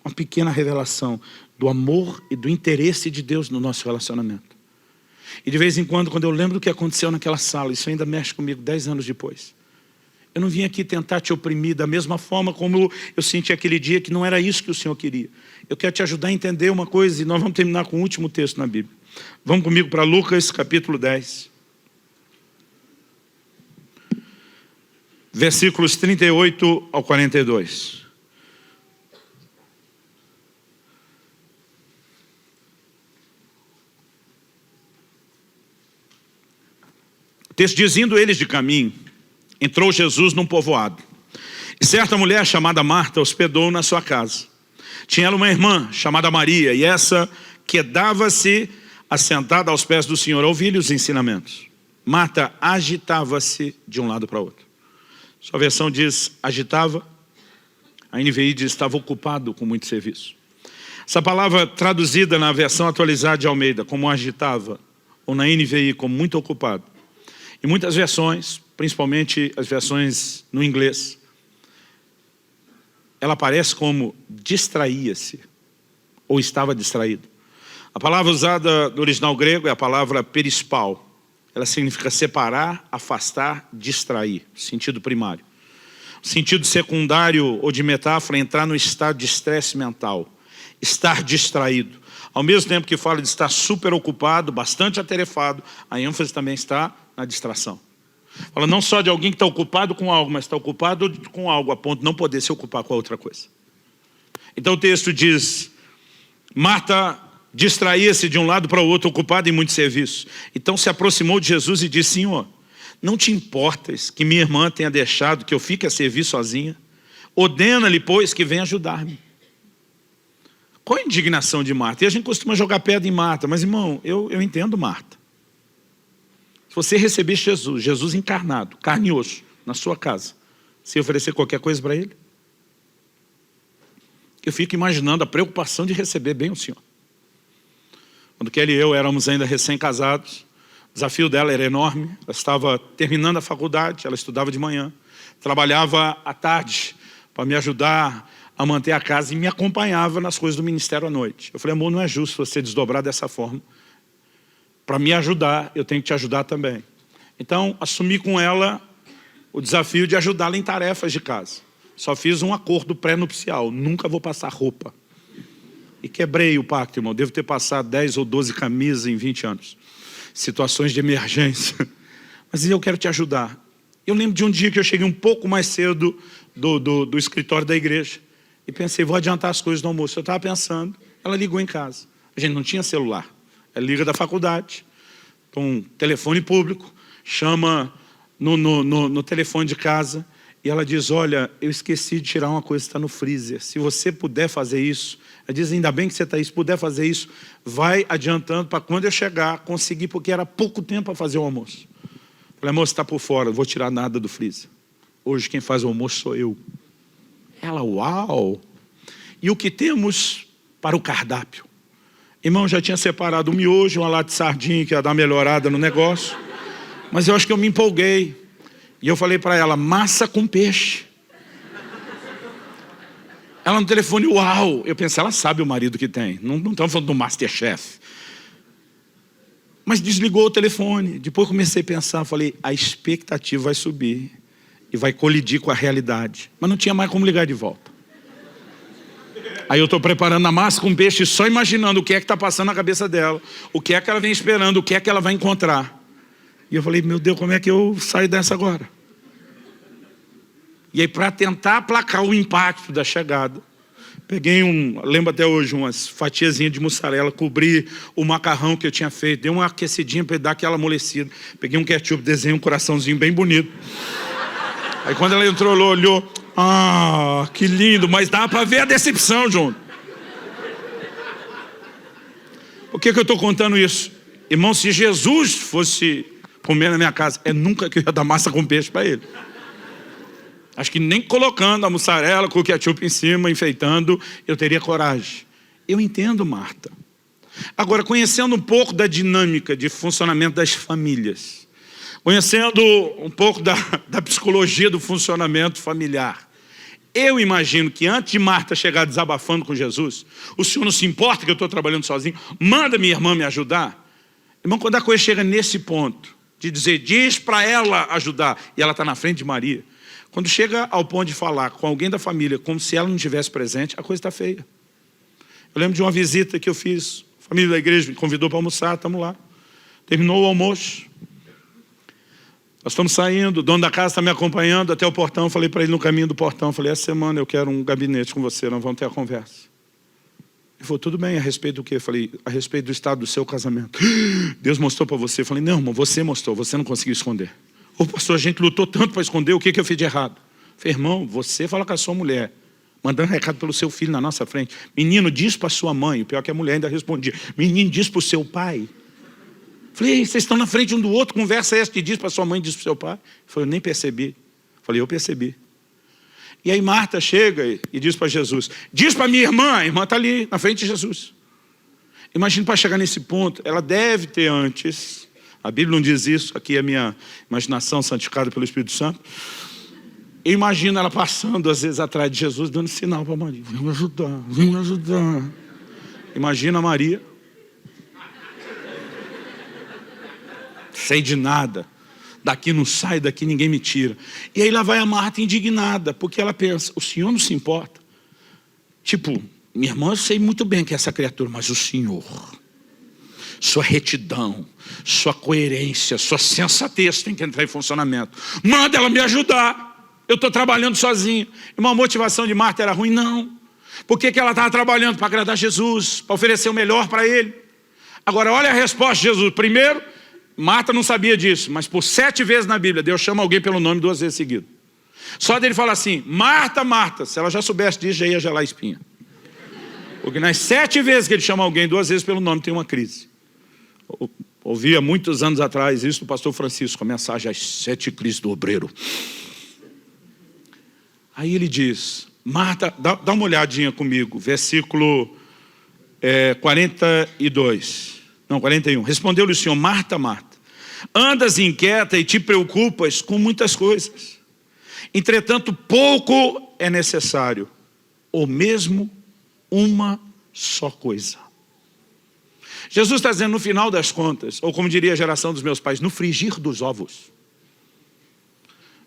uma pequena revelação do amor e do interesse de Deus no nosso relacionamento. E de vez em quando eu lembro do que aconteceu naquela sala, isso ainda mexe comigo 10 anos depois. Eu não vim aqui tentar te oprimir da mesma forma como eu senti aquele dia que não era isso que o Senhor queria. Eu quero te ajudar a entender uma coisa e nós vamos terminar com o último texto na Bíblia. Vamos comigo para Lucas capítulo 10. Versículos 38 ao 42. O texto diz, indo eles de caminho, entrou Jesus num povoado. E certa mulher chamada Marta hospedou na sua casa. Tinha ela uma irmã chamada Maria, e essa quedava-se assentada aos pés do Senhor, a ouvir-lhe os ensinamentos. Marta agitava-se de um lado para o outro. Sua versão diz agitava, a NVI diz estava ocupado com muito serviço. Essa palavra traduzida na versão atualizada de Almeida como agitava, ou na NVI como muito ocupado. Em muitas versões, principalmente as versões no inglês, ela aparece como distraía-se, ou estava distraído. A palavra usada no original grego é a palavra perispal. Ela significa separar, afastar, distrair, sentido primário. O sentido secundário ou de metáfora é entrar no estado de estresse mental, estar distraído. Ao mesmo tempo que fala de estar super ocupado, bastante atarefado, a ênfase também está na distração. Fala não só de alguém que está ocupado com algo, mas está ocupado com algo a ponto de não poder se ocupar com a outra coisa. Então o texto diz, Marta distraía-se de um lado para o outro, ocupada em muito serviço. Então se aproximou de Jesus e disse, Senhor, não te importas que minha irmã tenha deixado que eu fique a servir sozinha? Ordena-lhe, pois, que venha ajudar-me. Qual a indignação de Marta? E a gente costuma jogar pedra em Marta, mas irmão, eu entendo Marta. Se você receber Jesus, Jesus encarnado, carne e osso, na sua casa, você oferecer qualquer coisa para ele? Eu fico imaginando a preocupação de receber bem o Senhor. Quando Kelly e eu éramos ainda recém-casados, o desafio dela era enorme. Ela estava terminando a faculdade, ela estudava de manhã, trabalhava à tarde para me ajudar a manter a casa e me acompanhava nas coisas do ministério à noite. Eu falei, amor, não é justo você desdobrar dessa forma. Para me ajudar, eu tenho que te ajudar também. Então, assumi com ela o desafio de ajudá-la em tarefas de casa. Só fiz um acordo pré-nupcial, nunca vou passar roupa. E quebrei o pacto, irmão. Devo ter passado 10 ou 12 camisas em 20 anos. Situações de emergência. Mas eu quero te ajudar. Eu lembro de um dia que eu cheguei um pouco mais cedo do escritório da igreja. E pensei, vou adiantar as coisas do almoço. Eu estava pensando, ela ligou em casa. A gente não tinha celular. Ela liga da faculdade, com telefone público, chama no telefone de casa. E ela diz, olha, eu esqueci de tirar uma coisa que está no freezer. Se você puder fazer isso, ela diz, ainda bem que você está aí, se puder fazer isso, vai adiantando para quando eu chegar, conseguir, porque era pouco tempo para fazer o almoço. Eu falei, moça, está por fora, não vou tirar nada do freezer. Hoje quem faz o almoço sou eu. Ela, uau! E o que temos para o cardápio? Irmão, já tinha separado um miojo, uma lata de sardinha, que ia dar uma melhorada no negócio. Mas eu acho que eu me empolguei. E eu falei para ela, massa com peixe. Ela no telefone, uau! Eu pensei, ela sabe o marido que tem. Não estamos falando do Masterchef. Mas desligou o telefone. Depois comecei a pensar, falei, a expectativa vai subir. E vai colidir com a realidade. Mas não tinha mais como ligar de volta. Aí eu estou preparando a massa com peixe, só imaginando o que é que está passando na cabeça dela. O que é que ela vem esperando, o que é que ela vai encontrar. E eu falei, meu Deus, como é que eu saio dessa agora? E aí, para tentar aplacar o impacto da chegada, peguei lembro até hoje, umas fatiazinhas de mussarela, cobri o macarrão que eu tinha feito, dei uma aquecidinha para dar aquela amolecida. Peguei um ketchup, desenhei um coraçãozinho bem bonito. Aí quando ela entrou, ela olhou, ah, que lindo, mas dá para ver a decepção, João. Por que eu estou contando isso? Irmão, se Jesus fosse comer na minha casa, nunca que eu ia dar massa com peixe para ele. Acho que nem colocando a mussarela com o ketchup em cima, enfeitando, eu teria coragem. Eu entendo, Marta. Agora, conhecendo um pouco da dinâmica de funcionamento das famílias, conhecendo um pouco da psicologia do funcionamento familiar, eu imagino que antes de Marta chegar desabafando com Jesus, o Senhor não se importa que eu estou trabalhando sozinho, manda minha irmã me ajudar. Irmão, quando a coisa chega nesse ponto, de dizer, diz para ela ajudar, e ela está na frente de Maria, quando chega ao ponto de falar com alguém da família, como se ela não estivesse presente, a coisa está feia. Eu lembro de uma visita que eu fiz, a família da igreja me convidou para almoçar, estamos lá. Terminou o almoço, nós estamos saindo, o dono da casa está me acompanhando até o portão, falei para ele no caminho do portão, falei, essa semana eu quero um gabinete com você, nós vamos ter a conversa. Ele falou, tudo bem, a respeito do quê? Eu falei, a respeito do estado do seu casamento. Deus mostrou para você. Eu falei, não, irmão, você mostrou, você não conseguiu esconder. Ô pastor, a gente lutou tanto para esconder, o que eu fiz de errado? Eu falei, irmão, você fala com a sua mulher, mandando recado pelo seu filho na nossa frente. Menino, diz para sua mãe, o pior é que a mulher ainda respondia, menino, diz para o seu pai. Eu falei, vocês estão na frente um do outro, conversa essa que diz para sua mãe, diz para o seu pai. Ele falou, eu nem percebi. Eu falei, eu percebi. E aí Marta chega e diz para Jesus, diz para minha irmã, a irmã está ali na frente de Jesus. Imagina, para chegar nesse ponto, ela deve ter antes, a Bíblia não diz isso, aqui é a minha imaginação santificada pelo Espírito Santo. Eu imagino ela passando às vezes atrás de Jesus, dando sinal para Maria, vem me ajudar, vem me ajudar. Imagina a Maria, sei de nada. Daqui não sai, daqui ninguém me tira. E aí lá vai a Marta indignada, porque ela pensa, o Senhor não se importa. Tipo, minha irmã, eu sei muito bem que é essa criatura, mas o Senhor, sua retidão, sua coerência, sua sensatez tem que entrar em funcionamento. Manda ela me ajudar, eu estou trabalhando sozinho. E uma motivação de Marta era ruim? Não. Por que ela estava trabalhando? Para agradar Jesus, para oferecer o melhor para ele. Agora olha a resposta de Jesus. Primeiro, Marta não sabia disso, mas por 7 vezes na Bíblia, Deus chama alguém pelo nome 2 vezes seguido. Só dele falar assim, Marta, Marta, se ela já soubesse disso, já ia gelar a espinha. Porque nas 7 vezes que ele chama alguém 2 vezes pelo nome, tem uma crise. Ouvi há muitos anos atrás isso do pastor Francisco, a mensagem As 7 crises do obreiro. Aí ele diz, Marta, dá uma olhadinha comigo, versículo 42. Não, 41. Respondeu-lhe o Senhor, Marta, Marta, andas inquieta e te preocupas com muitas coisas. Entretanto, pouco é necessário, ou mesmo uma só coisa. Jesus está dizendo no final das contas, ou como diria a geração dos meus pais, no frigir dos ovos.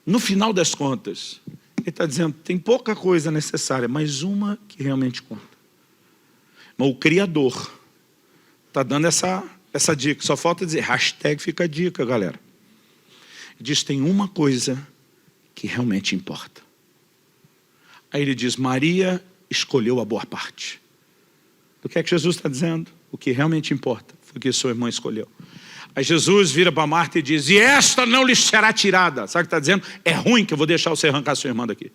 No final das contas, ele está dizendo, tem pouca coisa necessária, mas uma que realmente conta. Mas o Criador está dando essa dica. Só falta dizer, hashtag fica a dica, galera. Diz, tem uma coisa que realmente importa. Aí ele diz, Maria escolheu a boa parte. O que é que Jesus está dizendo? O que realmente importa foi o que sua irmã escolheu. Aí Jesus vira para Marta e diz, e esta não lhe será tirada. Sabe o que está dizendo? É ruim que eu vou deixar você arrancar sua irmã daqui.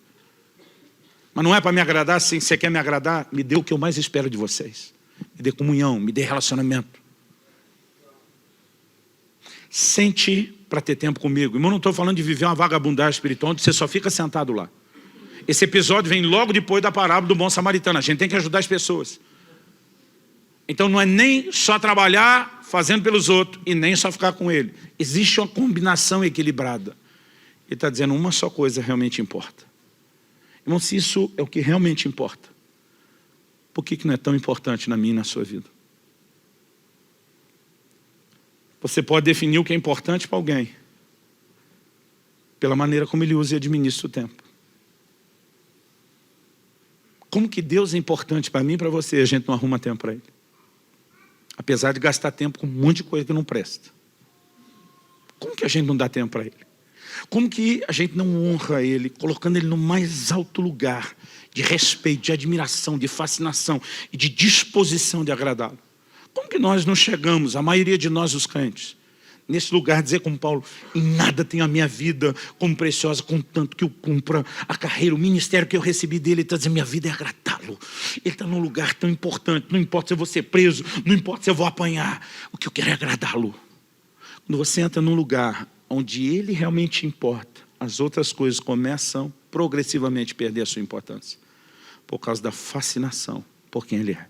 Mas não é para me agradar, se você quer me agradar, me dê o que eu mais espero de vocês. Me dê comunhão, me dê relacionamento. Sente para ter tempo comigo. Irmão, não estou falando de viver uma vagabundagem espiritual onde você só fica sentado lá. Esse episódio vem logo depois da parábola do bom samaritano. A gente tem que ajudar as pessoas. Então não é nem só trabalhar fazendo pelos outros e nem só ficar com ele. Existe uma combinação equilibrada. Ele está dizendo uma só coisa realmente importa. Irmão, se isso é o que realmente importa, por que não é tão importante na minha e na sua vida? Você pode definir o que é importante para alguém pela maneira como ele usa e administra o tempo. Como que Deus é importante para mim e para você, a gente não arruma tempo para ele? Apesar de gastar tempo com um monte de coisa que não presta. Como que a gente não dá tempo para ele? Como que a gente não honra ele, colocando ele no mais alto lugar de respeito, de admiração, de fascinação e de disposição de agradá-lo? Como que nós não chegamos, a maioria de nós os crentes, nesse lugar, dizer como Paulo, em nada tenho a minha vida como preciosa, contanto que eu cumpra a carreira, o ministério que eu recebi dele. Ele está dizendo, minha vida é agradá-lo. Ele está num lugar tão importante, não importa se eu vou ser preso, não importa se eu vou apanhar, o que eu quero é agradá-lo. Quando você entra num lugar onde ele realmente importa, as outras coisas começam progressivamente a perder a sua importância, por causa da fascinação por quem ele é.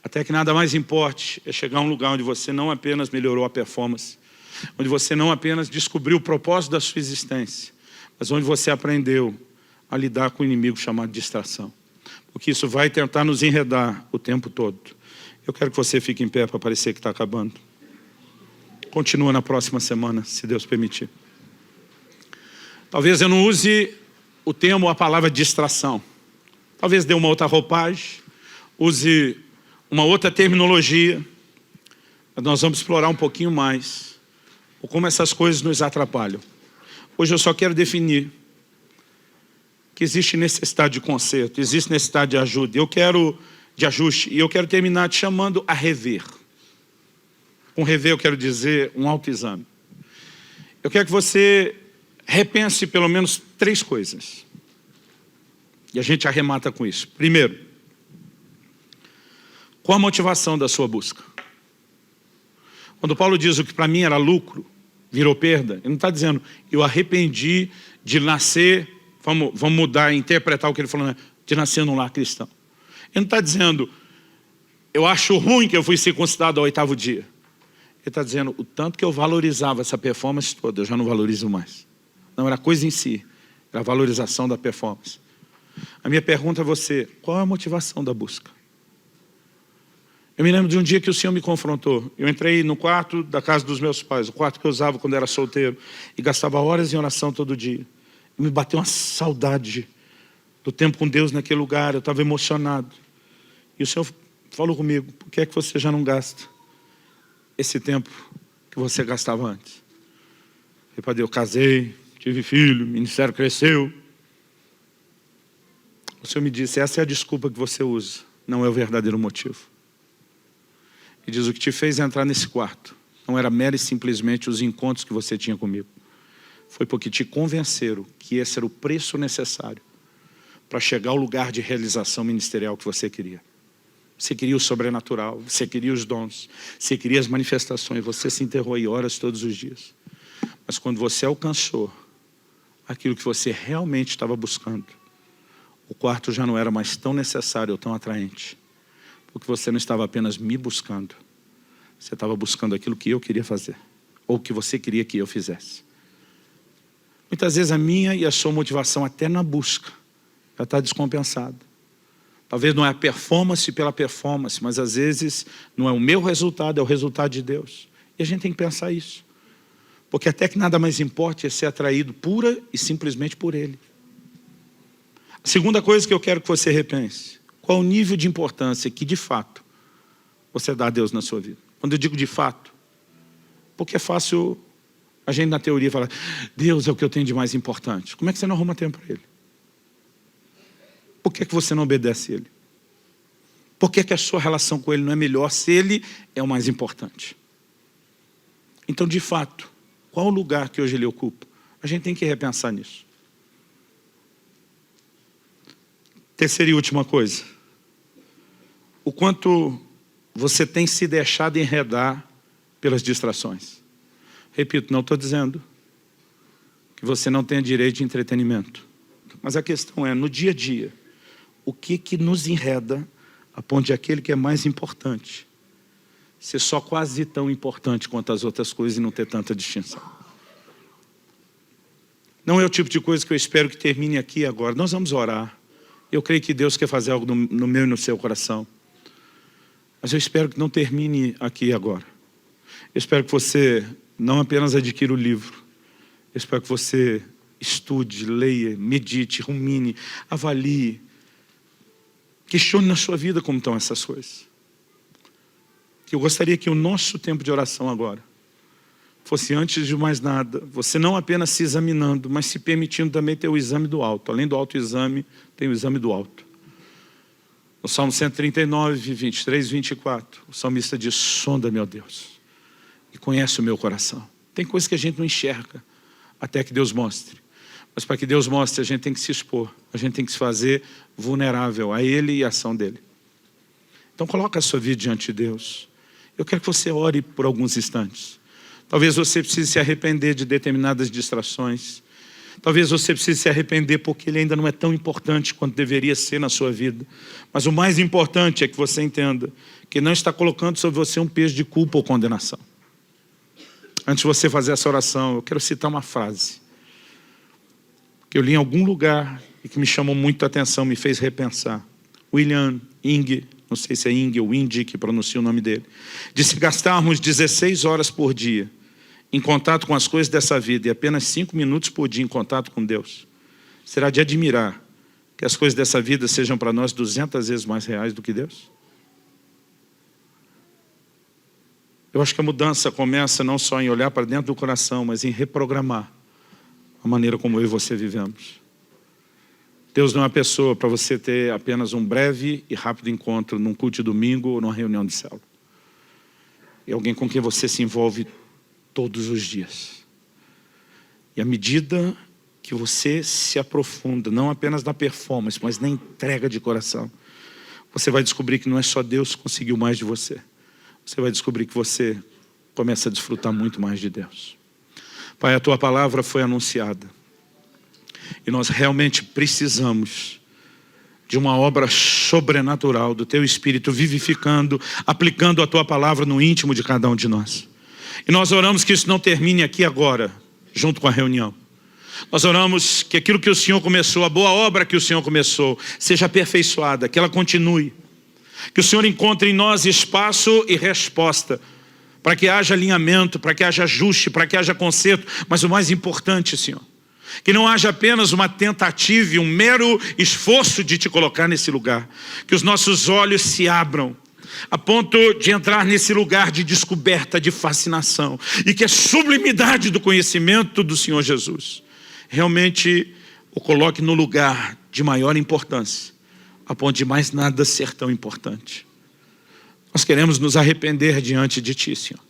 Até que nada mais importe é chegar a um lugar onde você não apenas melhorou a performance, onde você não apenas descobriu o propósito da sua existência, mas onde você aprendeu a lidar com o inimigo chamado distração. Porque isso vai tentar nos enredar o tempo todo. Eu quero que você fique em pé para parecer que está acabando. Continua na próxima semana, se Deus permitir. Talvez eu não use o termo ou a palavra distração. Talvez dê uma outra roupagem, use uma outra terminologia, mas nós vamos explorar um pouquinho mais o como essas coisas nos atrapalham. Hoje eu só quero definir que existe necessidade de conserto, existe necessidade de ajuda, de ajuste, e eu quero terminar te chamando a rever. Com rever eu quero dizer um autoexame. Eu quero que você repense pelo menos 3 coisas. E a gente arremata com isso. Primeiro, qual a motivação da sua busca? Quando Paulo diz o que para mim era lucro, virou perda, ele não está dizendo, eu arrependi de nascer, vamos mudar e interpretar o que ele falou, né? De nascer num lar cristão. Ele não está dizendo, eu acho ruim que eu fui circuncidado ao 8º dia. Ele está dizendo, o tanto que eu valorizava essa performance toda, eu já não valorizo mais. Não era coisa em si, era a valorização da performance. A minha pergunta a você, qual é a motivação da busca? Eu me lembro de um dia que o Senhor me confrontou. Eu entrei no quarto da casa dos meus pais, o quarto que eu usava quando era solteiro, e gastava horas em oração todo dia. E me bateu uma saudade do tempo com Deus naquele lugar, eu estava emocionado. E o Senhor falou comigo, por que é que você já não gasta esse tempo que você gastava antes? Eu falei, Padre, eu casei, tive filho, o ministério cresceu. O Senhor me disse, essa é a desculpa que você usa, não é o verdadeiro motivo. E diz, o que te fez entrar nesse quarto não era mero e simplesmente os encontros que você tinha comigo. Foi porque te convenceram que esse era o preço necessário para chegar ao lugar de realização ministerial que você queria. Você queria o sobrenatural, você queria os dons, você queria as manifestações, você se enterrou aí horas todos os dias. Mas quando você alcançou aquilo que você realmente estava buscando, o quarto já não era mais tão necessário ou tão atraente. Porque você não estava apenas me buscando, você estava buscando aquilo que eu queria fazer, ou que você queria que eu fizesse. Muitas vezes a minha e a sua motivação até na busca já está descompensada. Talvez não é a performance pela performance, mas às vezes não é o meu resultado, é o resultado de Deus. E a gente tem que pensar isso. Porque até que nada mais importa é ser atraído pura e simplesmente por Ele. A segunda coisa que eu quero que você repense, qual qual o nível de importância que, de fato, você dá a Deus na sua vida. Quando eu digo de fato, porque é fácil a gente, na teoria, falar: Deus é o que eu tenho de mais importante. Como é que você não arruma tempo para Ele? Por que você não obedece a Ele? Por que a sua relação com Ele não é melhor se Ele é o mais importante? Então, de fato, qual o lugar que hoje Ele ocupa? A gente tem que repensar nisso. Terceira e última coisa. O quanto você tem se deixado enredar pelas distrações. Repito, não estou dizendo que você não tenha direito de entretenimento. Mas a questão é, no dia a dia, o que nos enreda a ponto de aquele que é mais importante ser só quase tão importante quanto as outras coisas e não ter tanta distinção. Não é o tipo de coisa que eu espero que termine aqui agora. Nós vamos orar. Eu creio que Deus quer fazer algo no meu e no seu coração. Mas eu espero que não termine aqui agora. Eu espero que você não apenas adquira o livro. Eu espero que você estude, leia, medite, rumine, avalie. Questione na sua vida como estão essas coisas. Eu gostaria que o nosso tempo de oração agora fosse, antes de mais nada, você não apenas se examinando, mas se permitindo também ter o exame do alto. Além do autoexame, tem o exame do alto. No Salmo 139, 23, 24, o salmista diz: sonda-me, ó Deus, e conhece o meu coração. Tem coisas que a gente não enxerga até que Deus mostre. Mas para que Deus mostre, a gente tem que se expor. A gente tem que se fazer vulnerável a Ele e a ação dEle. Então coloca a sua vida diante de Deus. Eu quero que você ore por alguns instantes. Talvez você precise se arrepender de determinadas distrações. Talvez você precise se arrepender porque ele ainda não é tão importante quanto deveria ser na sua vida. Mas o mais importante é que você entenda que não está colocando sobre você um peso de culpa ou condenação. Antes de você fazer essa oração, eu quero citar uma frase que eu li em algum lugar e que me chamou muito a atenção, me fez repensar. William Inge, não sei se é Inge ou Indy que pronuncia o nome dele, disse: gastarmos 16 horas por dia em contato com as coisas dessa vida e apenas 5 minutos por dia em contato com Deus, será de admirar que as coisas dessa vida sejam para nós 200 vezes mais reais do que Deus? Eu acho que a mudança começa não só em olhar para dentro do coração, mas em reprogramar a maneira como eu e você vivemos. Deus não é uma pessoa para você ter apenas um breve e rápido encontro num culto de domingo ou numa reunião de célula. É alguém com quem você se envolve todos os dias. E à medida que você se aprofunda, não apenas na performance, mas na entrega de coração, você vai descobrir que não é só Deus que conseguiu mais de você. Você vai descobrir que você começa a desfrutar muito mais de Deus. Pai, a Tua palavra foi anunciada. E nós realmente precisamos de uma obra sobrenatural do Teu Espírito vivificando, aplicando a Tua palavra no íntimo de cada um de nós. E nós oramos que isso não termine aqui agora, junto com a reunião. Nós oramos que aquilo que o Senhor começou, a boa obra que o Senhor começou, seja aperfeiçoada, que ela continue. Que o Senhor encontre em nós espaço e resposta, para que haja alinhamento, para que haja ajuste, para que haja conserto. Mas o mais importante, Senhor, que não haja apenas uma tentativa e um mero esforço de Te colocar nesse lugar. Que os nossos olhos se abram a ponto de entrar nesse lugar de descoberta, de fascinação. E que a sublimidade do conhecimento do Senhor Jesus realmente o coloque no lugar de maior importância, a ponto de mais nada ser tão importante. Nós queremos nos arrepender diante de Ti, Senhor.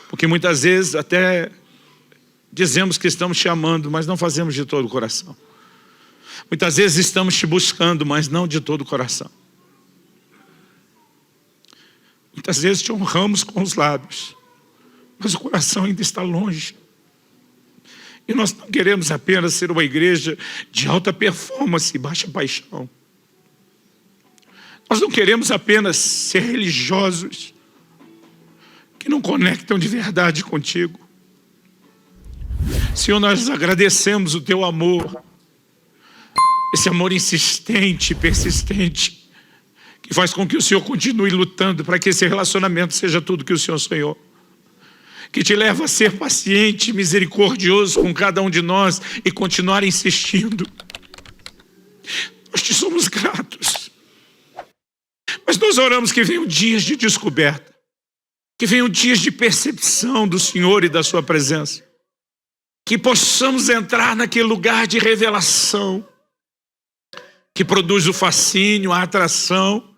Porque muitas vezes até dizemos que estamos Te amando, mas não fazemos de todo o coração. Muitas vezes estamos Te buscando, mas não de todo o coração. Muitas vezes Te honramos com os lábios, mas o coração ainda está longe. E nós não queremos apenas ser uma igreja de alta performance e baixa paixão. Nós não queremos apenas ser religiosos que não conectam de verdade contigo. Senhor, nós agradecemos o Teu amor, esse amor insistente, persistente, que faz com que o Senhor continue lutando para que esse relacionamento seja tudo que o Senhor sonhou. Que Te leva a ser paciente, misericordioso com cada um de nós e continuar insistindo. Nós Te somos gratos. Nós oramos que venham dias de descoberta, que venham dias de percepção do Senhor e da sua presença, que possamos entrar naquele lugar de revelação, que produz o fascínio, a atração,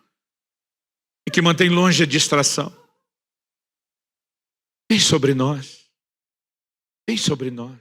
e que mantém longe a distração. Vem sobre nós. Vem sobre nós.